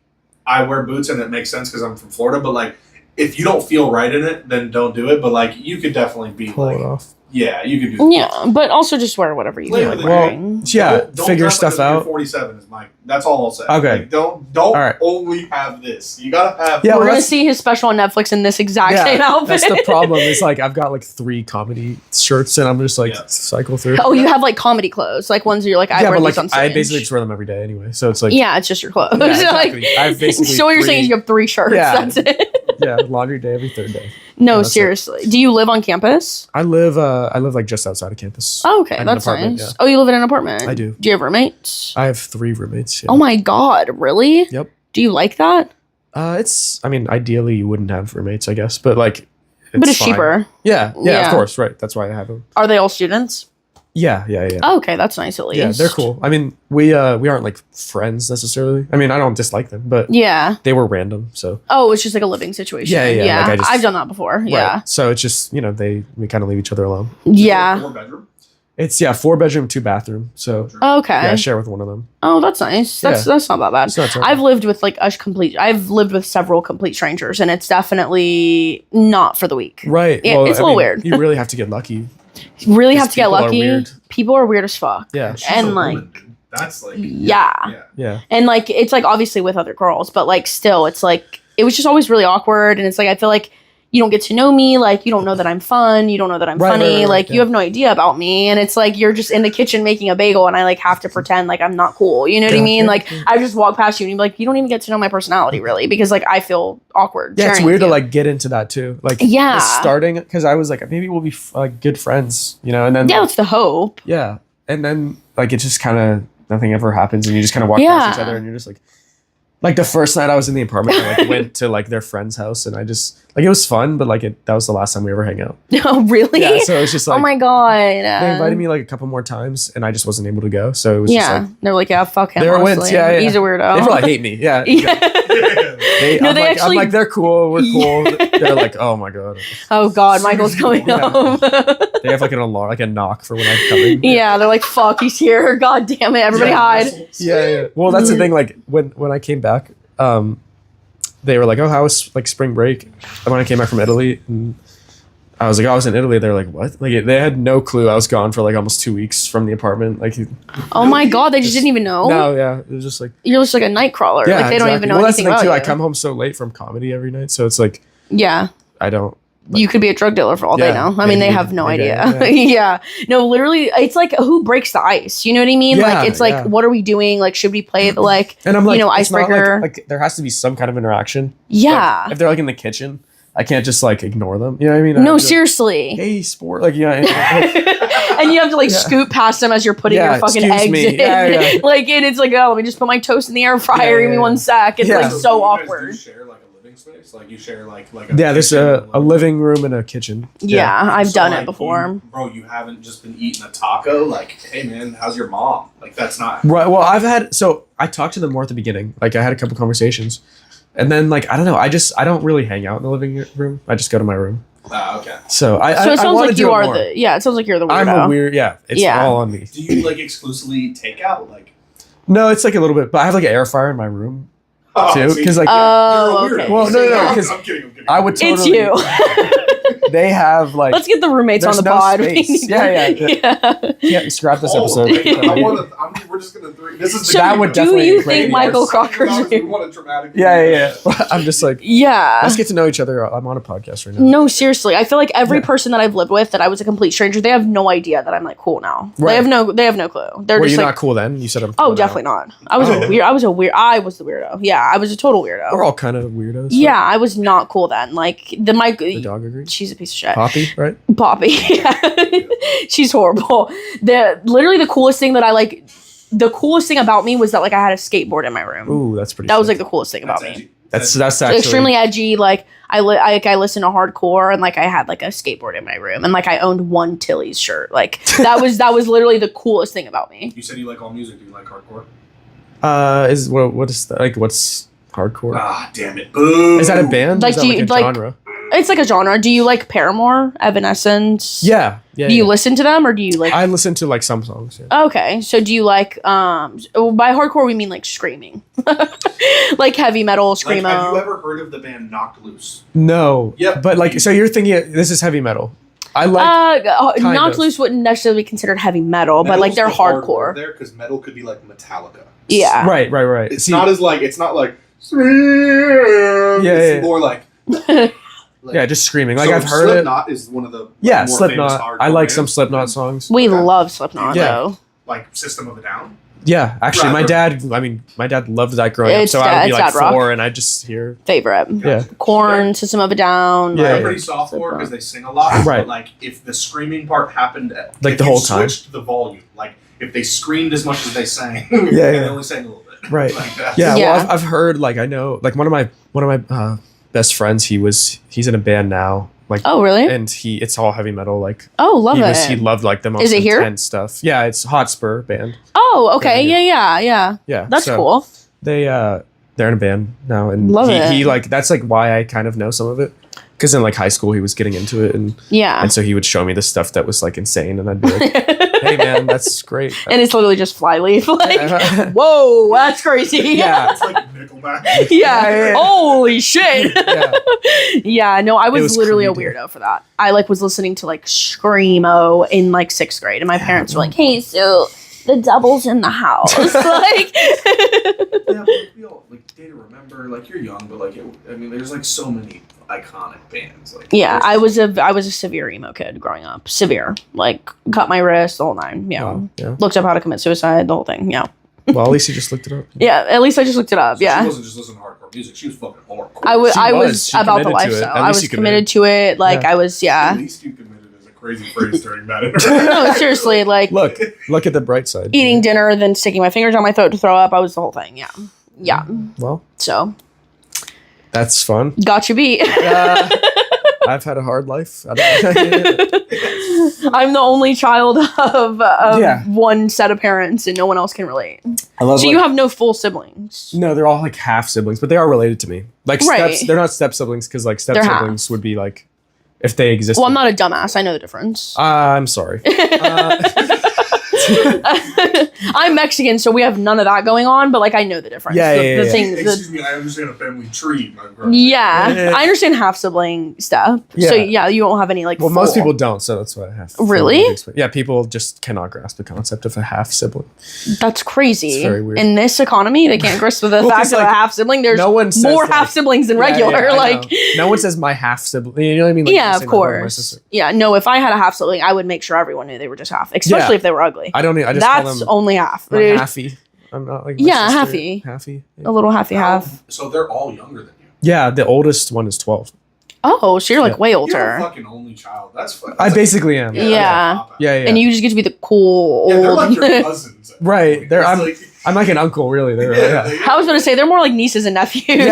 I wear boots and it makes sense because I'm from Florida. But like, if you don't feel right in it, then don't do it. But like, you could definitely be pull it off. Yeah, you could do. Yeah, but also just wear whatever you feel like wearing. Don't figure stuff out. 47 is my. That's all I'll say. Okay. Like, don't only have this. You gotta have. Yeah, we're gonna see his special on Netflix in this exact same outfit. That's the problem. Is like I've got like 3 comedy shirts and I'm just like cycle through. Oh, you have like comedy clothes, like ones that you're like I wear these on stage. I basically just wear them every day anyway. So it's like it's just your clothes. Yeah, exactly. I've basically. So what you're saying is you have 3 shirts. Yeah, that's it. Yeah, laundry day every 3rd day. No, seriously. Do you live on campus? I live like just outside of campus. Oh, okay, that's nice. Yeah. Oh, you live in an apartment? I do. Do you have roommates? I have 3 roommates. Yeah. Oh my god, really? Yep. Do you like that? Ideally you wouldn't have roommates, I guess, but like, it's cheaper. Yeah, of course, right. That's why I have them. Are they all students? Yeah. Oh, okay, that's nice at least. Yeah, they're cool. I mean, we aren't like friends necessarily. I mean, I don't dislike them, but they were random. So it's just like a living situation. Yeah. Like I've done that before. Right. Yeah. So it's just we kind of leave each other alone. Yeah. 4-bedroom? It's 4-bedroom, 2-bathroom. So okay. Yeah, I share with one of them. Oh, that's nice. That's not that bad. It's not terrible. I've lived with several complete strangers, and it's definitely not for the weak. Right. It's a little weird. You really have to get lucky. Really have to get lucky. People are weird as fuck. Yeah. And like woman, that's like yeah. And like it's like obviously with other girls, but like still it's like it was just always really awkward, and it's like I feel like you don't get to know me, like you don't know that I'm fun, you don't know that I'm funny, like you have no idea about me, and it's like you're just in the kitchen making a bagel and I like have to pretend like I'm not cool. You know what I mean? Like I just walk past you and you're like, you don't even get to know my personality really, because like I feel awkward. Yeah, it's weird to like get into that too. Like starting because I was like maybe we'll be like good friends, and then that's the hope. Yeah, and then like it just kind of nothing ever happens, and you just kind of walk past each other, and you're just like the first night I was in the apartment, I like went to like their friend's house, and I just like it was fun, but like that was the last time we ever hang out. Oh really? Yeah. So it was just like, oh my god. They invited me like a couple more times, and I just wasn't able to go. So it was just like they're like, yeah, fuck him. They're wins. Yeah. He's a weirdo. They probably hate me. Yeah. I'm like they're cool. We're cool. They're like, oh my god. Oh god, Michael's coming home. They have like an alarm, like a knock for when I'm coming. Yeah, they're like, fuck, he's here. God damn it, everybody hide. Yeah. Well, that's the thing. Like when I came back. They were like, oh, how was like spring break? And when I came back from Italy, and I was like, I was in Italy. They're like, what? Like they had no clue I was gone for like almost 2 weeks from the apartment. Like, oh my god, they just didn't even know. No, yeah, it was just like you're just like a night crawler. Yeah, like they don't even know anything about too. you. I come home so late from comedy every night, so it's like I don't. Like, you could be a drug dealer for all they know. I mean, they have no idea. Yeah. No, literally, it's like who breaks the ice? You know what I mean? Like, it's like, what are we doing? Like, should we play the and I'm like, icebreaker? Like, there has to be some kind of interaction. Yeah. Like, if they're like in the kitchen, I can't just like ignore them. You know what I mean? No, seriously. Like, hey, sport. Like, yeah. And you have to like scoot past them as you're putting your fucking eggs in. Yeah. Like, and it's like, oh, let me just put my toast in the air fryer. Give me 1 sec. It's like so awkward. Space? Like you share like there's a living room and a kitchen. Yeah, I've done it before. Bro, you haven't just been eating a taco? Like, hey man, how's your mom? Like that's not right. Well, I talked to them more at the beginning. Like I had a couple conversations, and then like I don't know. I don't really hang out in the living room. I just go to my room. Okay. So it sounds like you are the it sounds like you're the weirdo. I'm a weird. Yeah, it's all on me. Do you like exclusively take out like? No, it's like a little bit, but I have like an air fryer in my room. Too, because like okay. Well, no, because I'm kidding. I would totally. It's you. They have like. Let's get the roommates on the pod. Space. Yeah. Scrap this episode. We're just gonna. This is that would definitely. Do you think Michael Crocker? Yeah. I'm just like. Yeah. Let's get to know each other. I'm on a podcast right now. No, seriously. I feel like every person that I've lived with that I was a complete stranger, they have no idea that I'm like cool now. Right. They have no clue. They're Were just you like, not cool then? You said I'm. Cool definitely not. I was I was the weirdo. Yeah, I was a total weirdo. We're all kind of weirdos. Yeah, I was not cool then. Like the dog agrees. She's a piece of shit. Poppy, right? Poppy. Yeah. She's horrible. Literally the coolest thing about me was that like I had a skateboard in my room. Ooh, that's pretty. That was like the coolest thing about me. That's actually extremely edgy. Like I listened to hardcore, and like I had like a skateboard in my room, and like I owned one Tilly's shirt. Like that was literally the coolest thing about me. You said you like all music. Do you like hardcore? What is that? Like what's hardcore? Ah, damn it! Boo! Is that a band? Like, do you like genre? It's like a genre. Do you like Paramore, Evanescence? Yeah. Do you listen to them, or do you like? I listen to like some songs. Yeah. Okay, so do you like? By hardcore we mean like screaming, like heavy metal screamo. Like, have you ever heard of the band Knocked Loose? No. Yep. But like, so you're thinking this is heavy metal? I like. Knocked Loose wouldn't necessarily be considered heavy metal, but like they're hardcore. There, because metal could be like Metallica. Yeah. Right. It's not like. It's more like. Yeah, just screaming. Like I've heard Slipknot is one of the Slipknot. I like some Slipknot songs. We love Slipknot though. Like System of a Down. Yeah, actually, my dad loved that growing up. So I would be like 4 and I'd just hear. Favorite. Yeah. Corn, System of a Down. Yeah. They're pretty softcore because they sing a lot. Right. But like if the screaming part happened like the whole time. Switched the volume. Like if they screamed as much as they sang, they only sang a little bit. Right. Like that. Yeah. Well, I've heard like I know like one of my best friends. He's in a band now. Like, oh really? And it's all heavy metal. Like, love it. He loved like the most intense stuff. Yeah, it's Hotspur band. Oh, okay. Yeah. That's cool. They're in a band now, and he like that's like why I kind of know some of it. Because in like high school he was getting into it, and so he would show me the stuff that was like insane, and I'd be like, "Hey man, that's great." And it's literally just Flyleaf, like, whoa, that's crazy. Yeah, it's like Nickelback. Yeah. Holy shit. Yeah. No, I was literally a weirdo for that. I like was listening to like Screamo in like 6th grade, and my parents were like, "Hey, so the Devil's in the house." Like, yeah, we all like day to remember. Like you're young, but like there's like so many iconic bands. Like I was a severe emo kid growing up. Severe, like cut my wrist, the whole 9. Yeah. Wow, yeah. Looked up how to commit suicide, the whole thing. Yeah. Well, at least you just looked it up. Yeah, at least I just looked it up. So yeah. She wasn't just listening to hardcore music. She was fucking hardcore. I was about the lifestyle. I was committed to it. Like I was. Yeah. At least you committed is a crazy phrase during that. No, seriously. Like look at the bright side. Eating dinner, then sticking my fingers on my throat to throw up. I was the whole thing. Yeah. Yeah. Well. So. That's fun. Got you beat. I've had a hard life. I'm the only child of one set of parents, and no one else can relate. So you have no full siblings? No, they're all like half siblings, but they are related to me. Like steps, they're not step siblings because like step siblings would be like if they existed. Well, I'm not a dumbass. I know the difference. I'm sorry. I'm Mexican, so we have none of that going on. But like, I know the difference. The thing. Excuse me, I understand a family tree. I understand half sibling stuff. Yeah. So yeah, you won't have any like. Well, most people don't, so that's why I have. Really? Yeah, people just cannot grasp the concept of a half sibling. That's crazy. It's very weird. In this economy, they can't grasp the fact of a half sibling. There's more half siblings than regular. Like no one says my half sibling. You know what I mean? Like, yeah, of course. Yeah, no. If I had a half sibling, I would make sure everyone knew they were just half, especially if they were ugly. I don't. I just that's call them only half. My halfie. I'm not like my sister. Halfie. Yeah. A little halfie half. So they're all younger than you. Yeah, the oldest one is 12. Oh, so you're like way older. You're a fucking only child. That's fucking. I basically am. Yeah. And you just get to be the cool old. They're like your cousins. Right. I'm like an uncle, really. I was going to say they're more like nieces and nephews.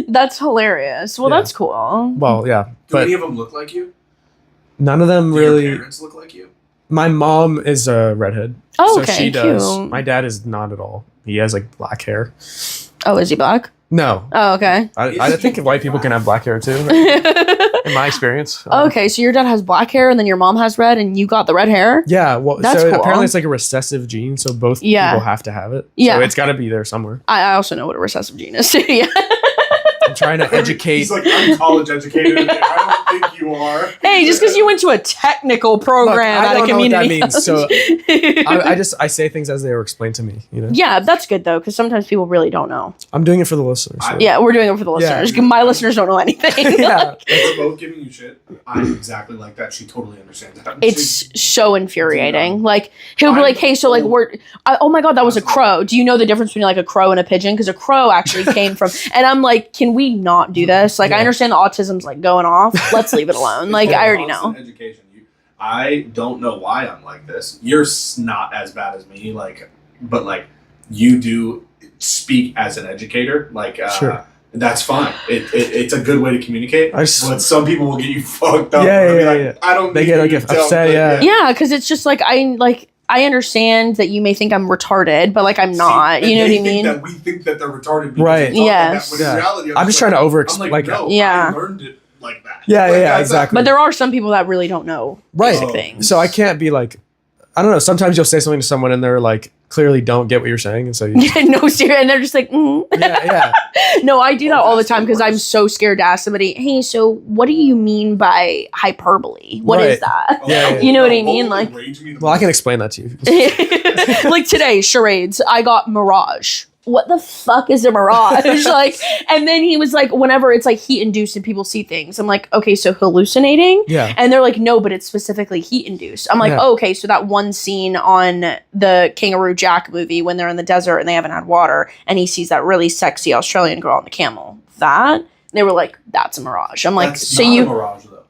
That's hilarious. Well, that's cool. Well, yeah. Do any of them look like you? None of them really. Your parents look like you? My mom is a redhead. Oh, okay. So she does. Cute. My dad is not at all. He has like black hair. Oh, is he black? No. Oh, okay. I think white people can have black hair too. In my experience. Okay, so your dad has black hair and then your mom has red and you got the red hair? Yeah, well, that's so cool. Apparently it's like a recessive gene, so both people have to have it. Yeah. So it's got to be there somewhere. I also know what a recessive gene is. Yeah. I'm trying to educate. He's like, I'm college educated. I don't think you are. Hey, just because you went to a technical program at a community. I don't know what that means. So I say things as they were explained to me. You know. Yeah, that's good though, because sometimes people really don't know. I'm doing it for the listeners. So. Yeah, we're doing it for the listeners. My listeners don't know anything. Yeah. We're both giving you shit. I'm exactly like that. She totally understands that. It's so infuriating. Like he'll be like, "Hey, so like oh my god, that was a crow. Do you know the difference between like a crow and a pigeon? Because a crow actually came from." And I'm like, "Can we not do this? Like, I understand the autism's like going off. Let's leave it alone. Like, I already know." Education. I don't know why I'm like this. You're not as bad as me. Like, but like you do speak as an educator. Like, sure. That's fine. It's a good way to communicate. But some people will get you fucked up. Yeah. I don't. They get like upset. Yeah, because it's just like I understand that you may think I'm retarded, but like I'm not. You know what I mean? That we think that they're retarded. Right. Yes. In reality, I'm just trying to I'm like, no, I learned it like that. Yeah, exactly. But there are some people that really don't know basic things. So I can't be like, I don't know. Sometimes you'll say something to someone and they're like, clearly don't get what you're saying, and so you no, serious, and they're just like, yeah. No, I do that all the time because I'm so scared to ask somebody, "Hey, so what do you mean by hyperbole? What is that?" Yeah. You know what I mean? Like, well, I can explain that to you. Like today, charades. I got mirage. what the fuck is a mirage? Like, and then he was like, whenever it's like heat induced and people see things, I'm like, okay, so hallucinating? Yeah. And they're like, no, but it's specifically heat induced. I'm like, oh, okay, so that one scene on the Kangaroo Jack movie when they're in the desert and they haven't had water and he sees that really sexy Australian girl on the camel. That? They were like, that's a mirage. I'm like, That's so not you. a mirage, though.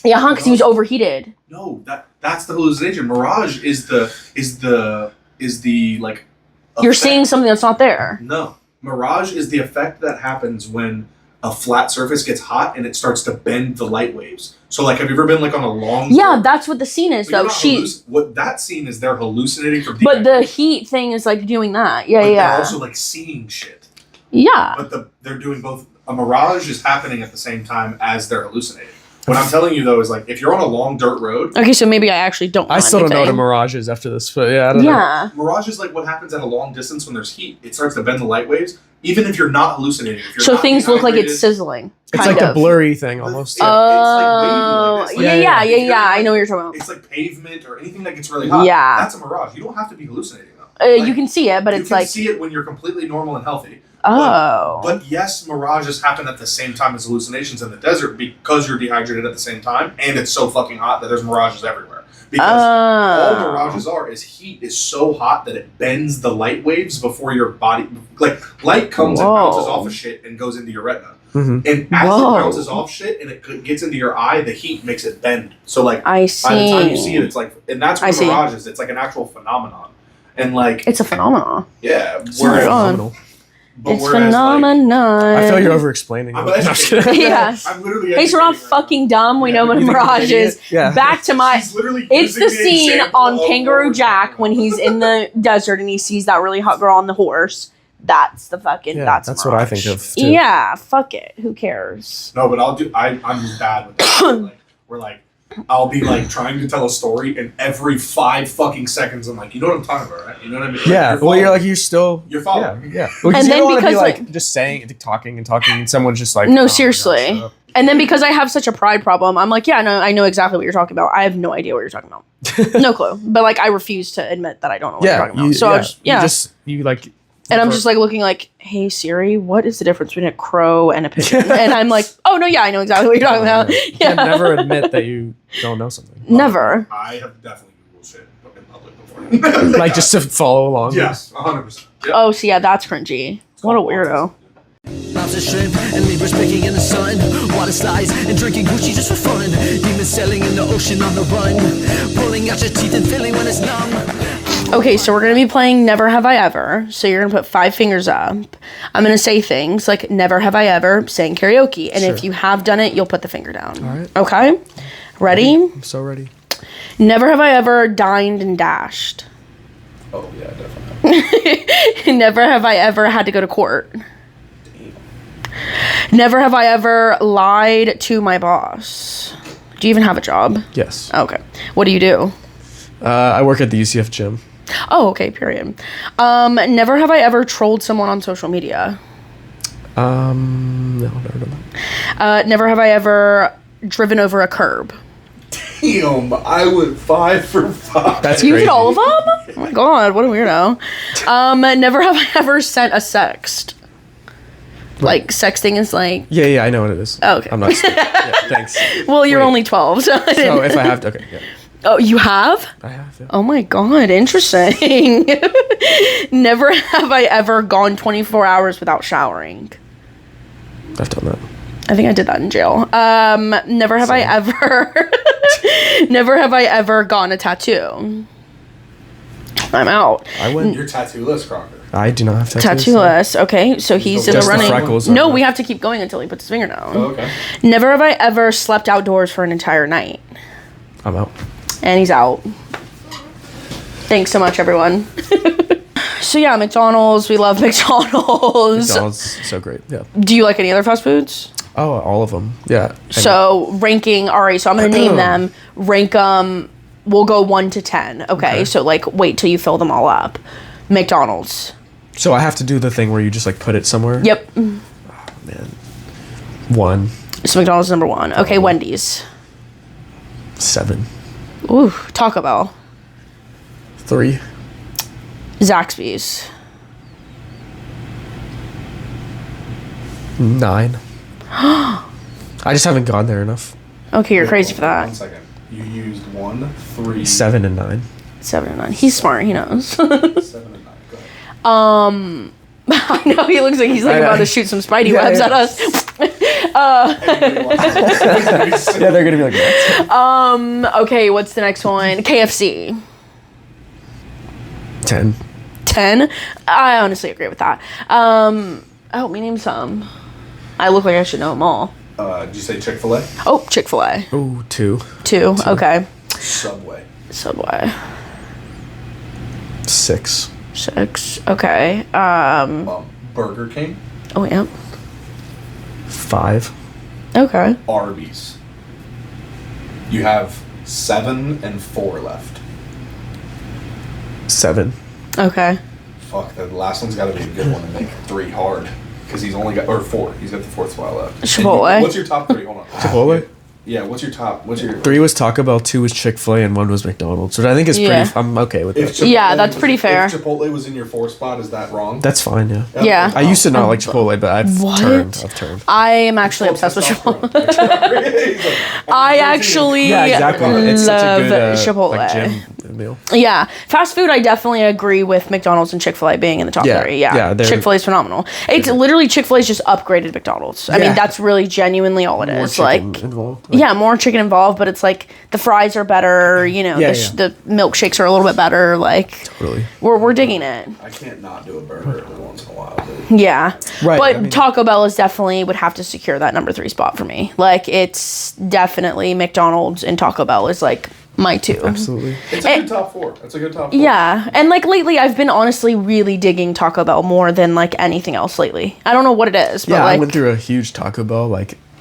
Yeah, because he was overheated. No, that's the hallucination. Mirage is the like. You're seeing something that's not there. No, mirage is the effect that happens when a flat surface gets hot and it starts to bend the light waves. So, like, have you ever been like on a long? Yeah, that's what the scene is, though. What that scene is, they're hallucinating from. But the heat thing is like doing that. Yeah, but yeah. They're also like seeing shit. Yeah. But they're doing both. A mirage is happening at the same time as they're hallucinating. What I'm telling you, though, is like, if you're on a long dirt road... Okay, so maybe I actually don't know I still don't know what a mirage is after this, but yeah, I don't know. Mirage is like what happens at a long distance when there's heat. It starts to bend the light waves, even if you're not hallucinating. If you're so not things look like it's sizzling. It's like a blurry thing, almost. Oh, it's like wavy yeah. Like I know what you're talking about. It's like pavement or anything that gets really hot. Yeah. That's a mirage. You don't have to be hallucinating, though. You can see it, but it's like... You can see it when you're completely normal and healthy. Oh. But yes, mirages happen at the same time as hallucinations in the desert because you're dehydrated at the same time, and it's so fucking hot that there's mirages everywhere. Because all mirages is heat is so hot that it bends the light waves before your body... Like, light comes and bounces off of shit and goes into your retina. Mm-hmm. And as it bounces off shit and it gets into your eye, the heat makes it bend. So, like, I see. by the time you see it, it's like... And that's what a mirage is. It's like an actual phenomenon. And, like... It's a phenomenon. Yeah. It's phenomenal. It's phenomenon. I feel like you're over-explaining. Yeah. I'm literally... Hey, so we're not fucking dumb. We know what a mirage is. Yeah. Back to my... It's the scene on Kangaroo Jack when he's in the desert and he sees that really hot girl on the horse. That's the fucking... that's what I think of, too. Yeah, fuck it. Who cares? No, but I'm bad with that. Like, we're like... I'll be like trying to tell a story, and every 5 fucking seconds, I'm like, you know what I'm talking about, right? You know what I mean? Like, yeah. You're following. Yeah. Well, and you then don't want to be like just talking, and someone's just like, no, seriously. And then because I have such a pride problem, I'm like, yeah, no, I know exactly what you're talking about. I have no idea what you're talking about. No clue. But like, I refuse to admit that I don't know what you're talking about. So and I'm just like looking like, hey Siri, what is the difference between a crow and a pigeon? And I'm like, oh no, yeah, I know exactly what you're talking about. You can never admit that you don't know something. Never. I have definitely Googled shit in public before. Like just to follow along. Yes, 100%. Yep. Oh, so yeah, that's cringy. What a weirdo. Lobster shrimp and Libras baking in the sun. Water slides and drinking Gucci just for fun. Demons sailing in the ocean on the run. Pulling out your teeth and feeling when it's numb. Okay, so we're going to be playing Never Have I Ever. So you're going to put 5 fingers up. I'm going to say things like Never Have I Ever, saying karaoke. And if you have done it, you'll put the finger down. All right. Okay? Ready? I'm so ready. Never have I ever dined and dashed. Oh, yeah, definitely. Never have I ever had to go to court. Never have I ever lied to my boss. Do you even have a job? Yes. Okay. What do you do? I work at the UCF gym. Oh, okay, period. Never have I ever trolled someone on social media. No, never done that. Never have I ever driven over a curb. Damn, I went 5 for 5. That's You crazy. did all of them? Oh my god, what a weirdo. Never have I ever sent a sext. Like, sexting is like... Yeah, I know what it is. Oh, okay. I'm not stupid. Yeah, thanks. Well, you're only 12, so... So if I have to, okay, yeah. Oh, you have? I have, yeah. Oh my god, interesting. Never have I ever gone 24 hours without showering. I've done that. I think I did that in jail. Never have I ever... Never have I ever gotten a tattoo. I'm out. I went... You're tattoo-less, Crocker. I do not have tattoos. Tattoo-less. Okay, so he's in the Just the running. freckles No, are- we have to keep going until he puts his finger down. Oh, okay. Never have I ever slept outdoors for an entire night. I'm out. And he's out. Thanks so much, everyone. So yeah, McDonald's. We love McDonald's. McDonald's so great. Yeah. Do you like any other fast foods? Oh, all of them. Yeah. So ranking. All right. So I'm gonna name them. Rank them. We'll go 1 to 10. Okay. So like, wait till you fill them all up. McDonald's. So I have to do the thing where you just like put it somewhere. Yep. Oh, man. 1. So McDonald's number 1. Okay. Wendy's. 7. Ooh. Taco Bell. 3. Zaxby's. 9. I just haven't gone there enough. Okay, you're crazy for that. 1 second. You used 1, 3, 7 and 9. 7 and 9. He's smart. He knows. 7 and 9. Go ahead. I know he looks like he's like about to shoot some spidey webs at us. Yeah, they're gonna be like that. Okay, what's the next one? KFC. 10. 10. I honestly agree with that. Help me name some. I look like I should know them all. Did you say Chick-fil-A? Oh, Chick-fil-A. Oh, 2. 2. Okay. Subway. 6. 6. Okay. Burger King. Oh yeah. 5. Okay. Arby's. You have 7 and 4 left. 7. Okay. Fuck, the last one's got to be a good one to make 3 hard. Because he's only got, or 4. He's got the 4th spot left. Chipotle. What's your top 3? Hold on. Chipotle? Yeah, what's your top? 3 was Taco Bell, 2 was Chick-fil-A, and 1 was McDonald's. Which I think is pretty. I'm okay with that. Yeah, that's pretty fair. If Chipotle was in your 4th spot, is that wrong? That's fine. Yeah. Yeah. I used to not like Chipotle, but I've turned. I am actually obsessed with Chipotle. I actually love Chipotle. Like gym meal. Yeah, fast food. I definitely agree with McDonald's and Chick-fil-A being in the top 3. Yeah, Chick-fil-A is phenomenal. It's literally Chick-fil-A is just upgraded McDonald's. I mean, that's really genuinely all it is. More like, involved. more chicken involved, but it's like the fries are better. You know, the milkshakes are a little bit better. Like, totally. We're digging it. I can't not do a burger every once in a while. Dude. Yeah, right. But Taco Bell is definitely would have to secure that number 3 spot for me. Like, it's definitely McDonald's and Taco Bell is like my 2. Absolutely. It's a good top 4. That's a good top 4. Yeah, and like lately I've been honestly really digging Taco Bell more than like anything else lately. I don't know what it is, but I went through a huge Taco Bell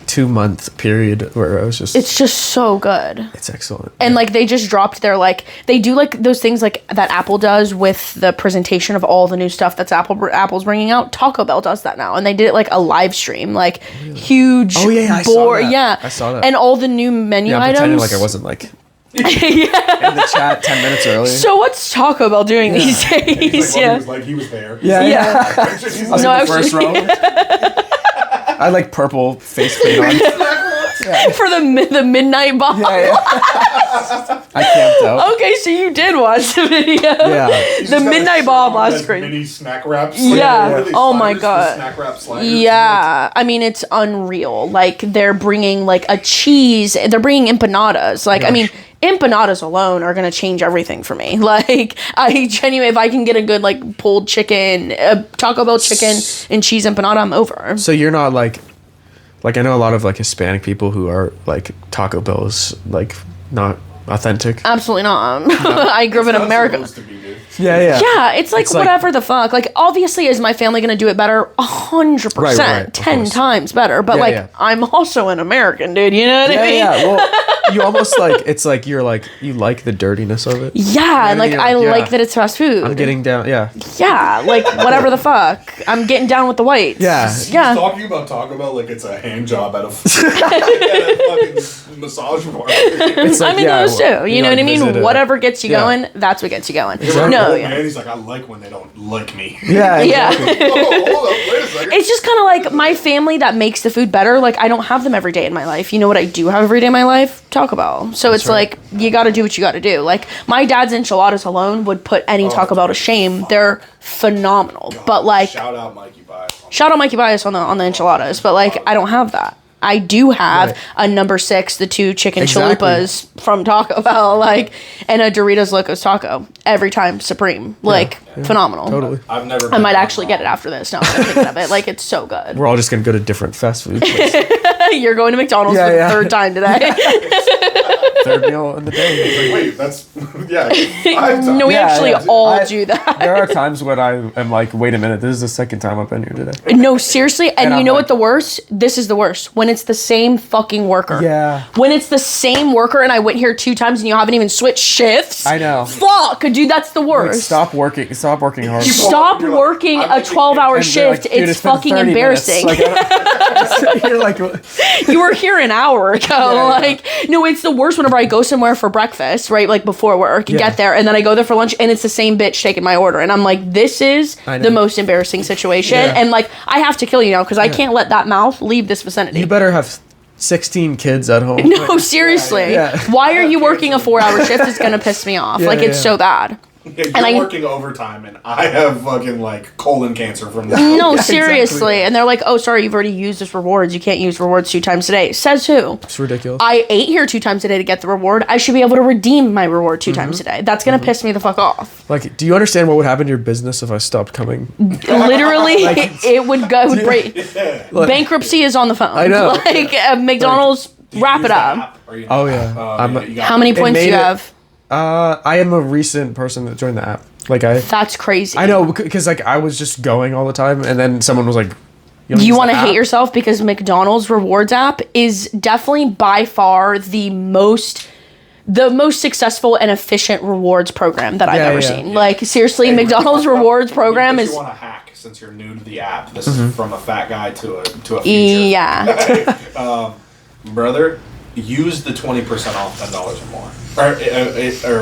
2-month period where I was just... It's just so good. It's excellent. And they just dropped their they do those things that Apple does with the presentation of all the new stuff that's Apple's bringing out. Taco Bell does that now, and they did it a live stream, huge. Oh yeah, I saw that. Yeah, I saw that. And all the new menu items. I'm pretending I wasn't in the chat 10 minutes earlier. So what's Taco Bell doing these days? He was there. Yeah. I was in the first row. I had purple face paint on. For the midnight ball. Yeah. I camped out. Okay, so you did watch the video. Yeah. The midnight ball last screen. Mini snack wraps. Yeah. Oh my god. Snack wrap sliders. Yeah. I mean, it's unreal. They're bringing a cheese. They're bringing empanadas. I mean, empanadas alone are gonna change everything for me. I genuinely, if I can get a good pulled chicken, Taco Bell chicken and cheese empanada, I'm over. So you're not I know a lot of Hispanic people who are Taco Bell is not authentic. Absolutely not. I grew up in America. Yeah, it's whatever the fuck. Obviously, is my family gonna do it better? 100%, right, 10 times better. But I'm also an American, dude. You know what I mean? Yeah. Well, you almost it's you like the dirtiness of it. Yeah, and I like that it's fast food. I'm getting down. Yeah. Yeah, whatever the fuck. I'm getting down with the whites. Yeah. Yeah. Talking about Taco Bell like it's a hand job at a fucking massage bar. Those too. You know what I mean? Whatever gets you going, that's what gets you going. No. Man, he's I like when they don't like me. Yeah. Exactly. Hold up, wait a second. It's just kind of my family that makes the food better. I don't have them every day in my life. You know what I do have every day in my life? Taco Bell. So that's it's you got to do what you got to do. My dad's enchiladas alone would put any Taco Bell to shame. They're phenomenal. God, but shout out Mikey Bias on the enchiladas. But I don't have that. I do have a number 6, the 2 chicken chalupas from Taco Bell, and a Doritos Locos Taco every time, supreme, phenomenal. Totally. I've never. I might actually get it after this. Now that I'm thinking of it, it's so good. We're all just gonna go to different fast food places. You're going to McDonald's for the 3rd time today. 3rd meal in the day. Wait, that's 5 times. No, we actually all do that. There are times when I am wait a minute, this is the 2nd time I've been here today. No, seriously, and you know what the worst? This is the worst. When it's the same fucking worker. Yeah. When it's the same worker and I went here 2 times and you haven't even switched shifts. I know. Fuck, dude, that's the worst. Stop working hard. Stop working a 12-hour shift. It's fucking embarrassing. You're you were here an hour ago. No, it's the worst when a whenever I go somewhere for breakfast, right, like before work, get there, and then I go there for lunch, and it's the same bitch taking my order, and I'm like, this is the most embarrassing situation, and like, I have to kill you now because I can't let that mouth leave this vicinity. You better have 16 kids at home. No, seriously. Why are you working a 4-hour shift? It's gonna piss me off. It's so bad. Yeah, you're working overtime, and I have fucking like colon cancer from that. No, seriously. Exactly. And they're like, "Oh, sorry, you've already used this rewards. You can't use rewards 2 times a day." Says who? It's ridiculous. I ate here 2 times a day to get the reward. I should be able to redeem my reward 2 times a day. That's gonna piss me the fuck off. Like, do you understand what would happen to your business if I stopped coming? Literally, it would go. It would break. Bankruptcy is on the phone. I know. Like McDonald's, wrap it up. Oh yeah. How many points do you have? I am a recent person that joined the app. That's crazy. I know, because like I was just going all the time, and then someone was like, "You want to hate yourself?" Because McDonald's rewards app is definitely by far the most successful and efficient rewards program that I've ever seen. Yeah. Like seriously, McDonald's rewards program is. You want to hack since you're new to the app. This is from a fat guy to a feature. Yeah. Brother, use the 20% off $10 or more. Or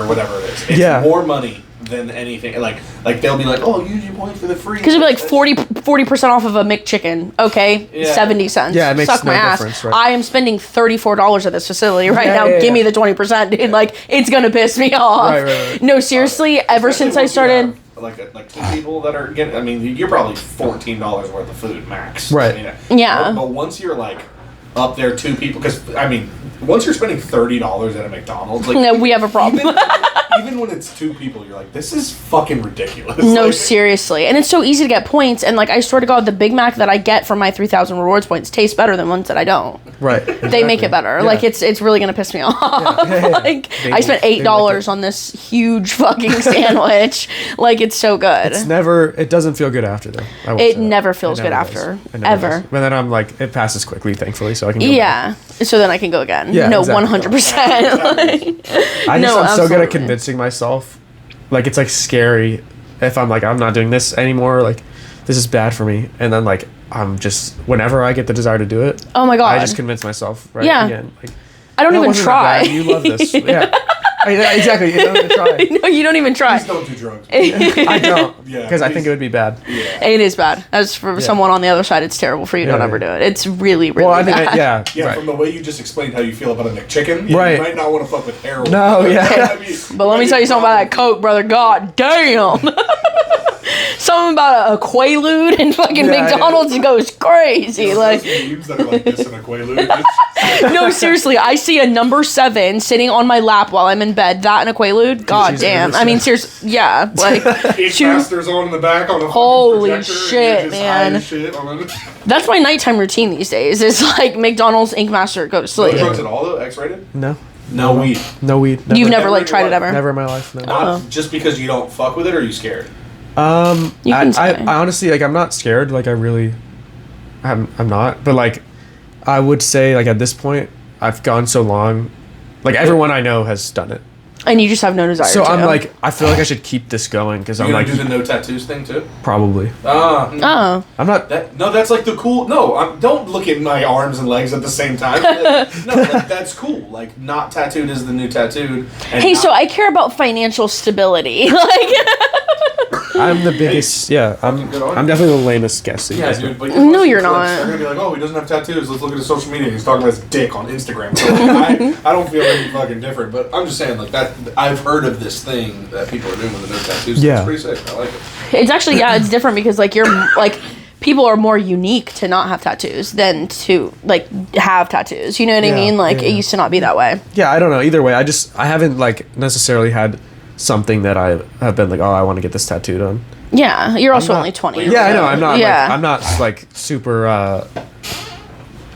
whatever it is. It's more money than anything. Like they'll be like, "Oh, use your points for the free." Because it'll be like 40% off of a McChicken. Okay, 70 cents. Yeah, it makes Suck no my ass. difference, right? I am spending $34 at this facility right now. Give me the 20%, dude. Like it's gonna piss me off. Right. No, seriously. Ever since I started. Like 2 people that are getting. I mean, you're probably $14 worth of food max. Right. Yeah. But once you're like up there 2 people, because I mean. Once you're spending $30 at a McDonald's, like no, we have a problem. Even when it's 2 people, you're like, this is fucking ridiculous. No, seriously, and it's so easy to get points. And like, I swear to God, the Big Mac that I get from my 3,000 rewards points tastes better than ones that I don't. Right. Exactly. They make it better. Yeah. Like it's really gonna piss me off. Yeah. Like I spent $8 on this huge fucking sandwich. Like it's so good. It doesn't feel good after though. It never feels good after ever. But then I'm like, it passes quickly, thankfully, so I can. Go back. So then I can go again. Yeah, no, exactly. 100%. I'm so good at convincing myself. Like, it's like scary if I'm like, I'm not doing this anymore. Like, this is bad for me. And then like, I'm just, whenever I get the desire to do it. Oh my God. I just convince myself again. Like, I don't even try. You love this. Yeah. Exactly. You don't even try. No, you don't even try. Please don't do drugs. I don't. Because I think it would be bad. Yeah. It is bad. As for someone on the other side, it's terrible for you. Don't ever do it. It's really, really bad. Yeah, right. From the way you just explained how you feel about a McChicken, you might not want to fuck with heroin. No, yeah. But let me tell you something about that Coke, brother. God damn. Something about a Quaalude and fucking McDonald's goes crazy. Like memes that are like this in a Quaalude. No, seriously, I see a number 7 sitting on my lap while I'm in bed. That and a Quaalude. God damn. I mean, seriously, yeah. Like Masters on in the back on the holy shit, man. That's my nighttime routine these days. It's like McDonald's, Ink Master, go to sleep. No drugs at all though? X-rated? No. No weed. No weed. Never. You've never like tried it ever? Never in my life. No. Not just because you don't fuck with it, or are you scared? I honestly, like, I'm not scared. Like, I'm not. But like, I would say, like, at this point, I've gone so long. Like, everyone I know has done it. And you just have no desire. So I'm like, I feel like I should keep this going because I'm like, do the no tattoos thing too. Probably. Oh. I'm not. That's like the cool. No, don't look at my arms and legs at the same time. That's cool. Like, not tattooed is the new tattooed. Hey, so I care about financial stability. Like. I'm the biggest. I'm definitely the lamest guest. Yeah, dude. But no, you're not. They're gonna be like, oh, he doesn't have tattoos. Let's look at his social media. He's talking about his dick on Instagram. So like, I don't feel any fucking different. But I'm just saying, like, that I've heard of this thing that people are doing with the no tattoos. Yeah, it's pretty sick. I like it. It's actually it's different because like you're like. People are more unique to not have tattoos than to like have tattoos. You know what I mean? Like it used to not be that way. Yeah, I don't know. Either way, I haven't like necessarily had something that I have been like, oh, I want to get this tattooed on. Yeah, you're also only 20. Yeah, I know. I'm not. Yeah. Like, I'm not like super.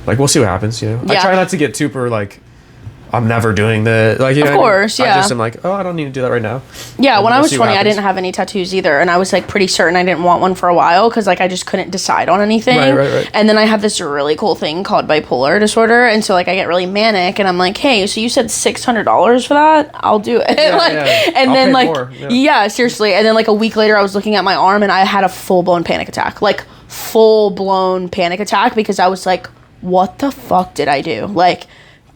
Like, we'll see what happens. You know, I try not to get super like. I'm never doing the like. You know, of course, I just am like, oh, I don't need to do that right now. Yeah, when I was 20, I didn't have any tattoos either, and I was like pretty certain I didn't want one for a while because like I just couldn't decide on anything. Right. And then I have this really cool thing called bipolar disorder, and so like I get really manic, and I'm like, hey, so you said $600 for that? I'll do it. And then like, more. Yeah, seriously. And then like a week later, I was looking at my arm, and I had a full blown panic attack, because I was like, what the fuck did I do? Like.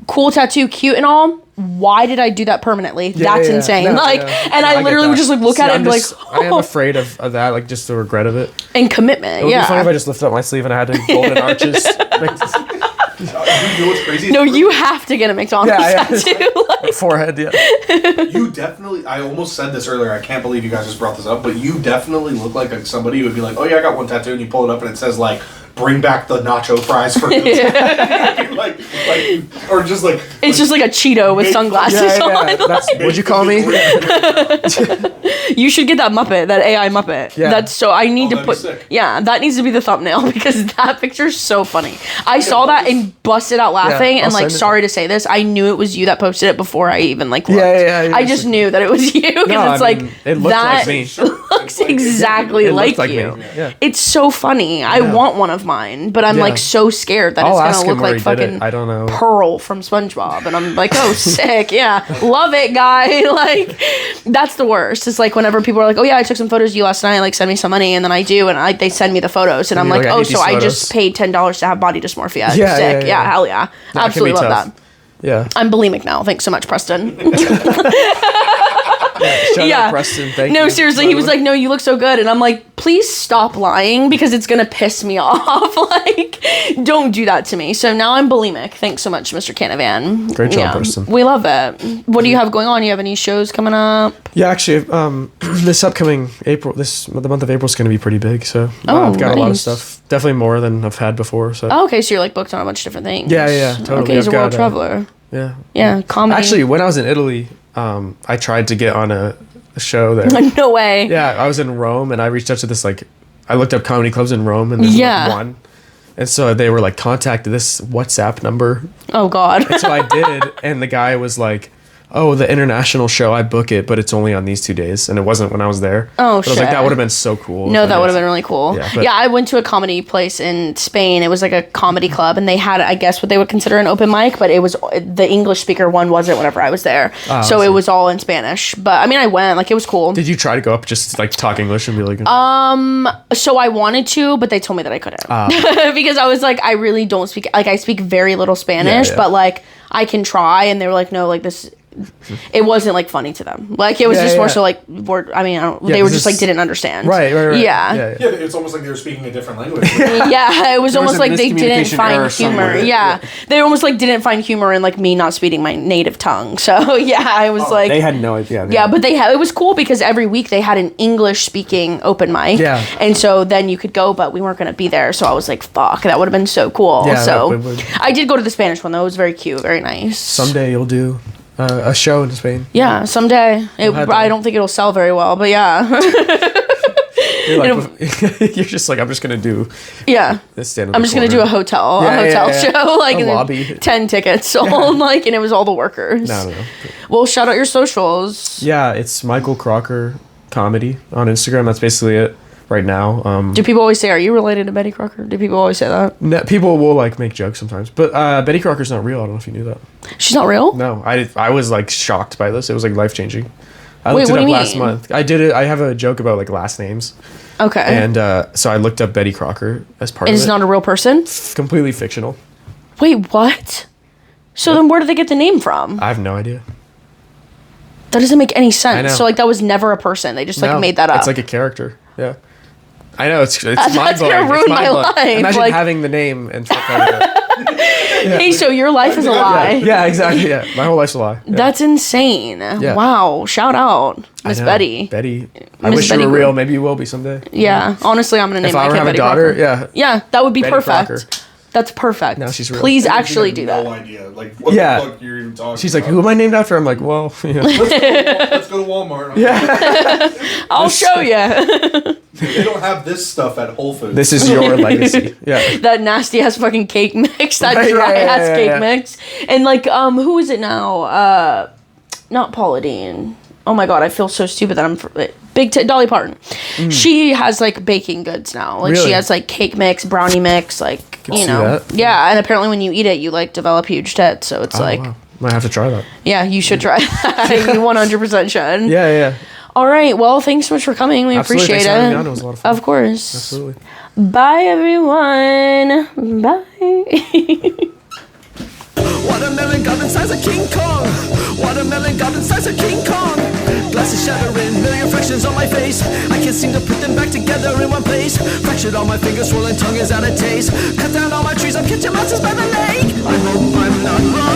cool tattoo, cute and all. Why did I do that permanently? That's insane. And I literally would just like look at it and be like, I am afraid of that, like just the regret of it. And commitment. It would be funny if I just lifted up my sleeve and I had the golden arches. You know what's crazy? No, you have to get a McDonald's tattoo. Like, forehead, yeah. You definitely, I almost said this earlier, I can't believe you guys just brought this up, but you definitely look like somebody who would be like, oh yeah, I got one tattoo, and you pull it up and it says like, bring back the nacho fries for like, or just like... It's just like a Cheeto with sunglasses on. What'd you call me? You should get that Muppet, that AI Muppet. Yeah. That's so, I need to put... Sick. Yeah, that needs to be the thumbnail because that picture's so funny. I saw that and busted out laughing and like, sorry to say this, I knew it was you that posted it before I even like looked. I just knew that it was you because it looks that like me. looks exactly like you. Yeah. It's so funny. I want one of mine, but I'm like so scared that it's gonna look like fucking I don't know. Pearl from SpongeBob, and I'm like, oh, sick, yeah, love it, guy. Like, that's the worst. It's like whenever people are like, oh yeah, I took some photos of you last night, like send me some money, and then I do, and they send me the photos, and I'm like, oh, so I just paid $10 to have body dysmorphia. Yeah, sick, yeah, hell yeah, absolutely love that. Yeah, I'm bulimic now. Thanks so much, Preston. Shout out Preston, thank you. No, seriously, he was like, no, you look so good. And I'm like, please stop lying because it's going to piss me off. Like, don't do that to me. So now I'm bulimic. Thanks so much, Mr. Canavan. Great job, Preston. We love it. What do you have going on? You have any shows coming up? Yeah, actually, this upcoming April, the month of April is going to be pretty big. So I've got a lot of stuff. Definitely more than I've had before. So. Oh, okay, so you're like booked on a bunch of different things. Yeah, totally. Okay, he's a world traveler. Yeah, comedy. Actually, when I was in Italy, I tried to get on a show there. No way. Yeah, I was in Rome and I reached out to this I looked up comedy clubs in Rome and then one. And so they were like, contact this WhatsApp number. Oh God. And so I did, and the guy was like, oh, the international show, I book it, but it's only on these 2 days. And it wasn't when I was there. Oh, shit. I was like, that would have been so cool. No, that would have been really cool. Yeah, I went to a comedy place in Spain. It was like a comedy club, and they had, I guess, what they would consider an open mic, but it was, the English speaker one wasn't whenever I was there. So it was all in Spanish. But, I mean, I went, like, it was cool. Did you try to go up just, like, talk English and be like... So I wanted to, but they told me that I couldn't. Because I was like, I really don't speak, like, I speak very little Spanish, but, like, I can try, and they were like, no, like, this... It wasn't like funny to them. Like it was just more so like word. I mean, they were just like didn't understand. Right. Yeah, it's almost like they were speaking a different language. Yeah, it was almost like they didn't find humor. Yeah, they almost like didn't find humor in like me not speaking my native tongue. So yeah, I was like they had no idea. Yeah, but it was cool because every week they had an English speaking open mic. Yeah, and so then you could go, but we weren't gonna be there. So I was like, fuck, that would have been so cool. Yeah, so I did go to the Spanish one though. It was very cute, very nice. Someday you'll do a show in Spain. Yeah, someday. I don't think it'll sell very well, but yeah. You're just like, I'm just gonna do. Yeah. This stand. I'm just gonna do a hotel show, like a lobby. 10 tickets sold, like, and it was all the workers. No. Well, shout out your socials. Yeah, it's Michael Crocker Comedy on Instagram. That's basically it. Right now. Do people always say, are you related to Betty Crocker? Do people always say that? No, people will like make jokes sometimes. But Betty Crocker's not real. I don't know if you knew that. She's not real? No. I was like shocked by this. It was like life-changing. I Wait, looked it what up do you last mean? month. I did it. I have a joke about like last names. Okay. And so I looked up Betty Crocker as part of it. And it's not a real person? Completely fictional. Wait, what? So then where did they get the name from? I have no idea. That doesn't make any sense. I know. So like that was never a person. They just like made that up. It's like a character. Yeah. I know, it's that's mind-blowing. Gonna ruin my life. Imagine like, having the name and Hey, so your life is a lie. Yeah, exactly. Yeah, my whole life's a lie. Yeah. That's insane. Yeah. Wow. Shout out, Miss Betty. Betty. I wish you were real. Maybe you will be someday. Yeah. Honestly, I'm gonna name my kid Betty Crocker. Yeah, that would be Betty perfect. Crocker. That's perfect. Now she's real. Please actually do that. No idea. Like, what the fuck you're even talking She's about? like, who am I named after? I'm like, well, let's go to Walmart. I'll show you. They don't have this stuff at Whole Foods. This is your legacy. Yeah. That nasty ass fucking cake mix. That dry ass cake mix. And like, who is it now? Not Paula Deen. Oh my god, I feel so stupid that I'm Dolly Parton. She has like baking goods now. Like she has like cake mix, brownie mix, like you know. Yeah, and apparently when you eat it, you like develop huge tits. So it's like, wow. Might have to try that. Yeah, you should try that. You 100% should. Yeah. All right. Well, thanks so much for coming. We appreciate it. It was a lot of fun. Of course. Absolutely. Bye, everyone. Bye. Watermelon goblin size of King Kong. Watermelon goblin size of King Kong. Glasses shattering, million fractions on my face. I can't seem to put them back together in one place. Fractured on my fingers, swollen tongue is out of taste. Cut down all my trees, I'm catching monsters by the lake. I hope I'm not wrong.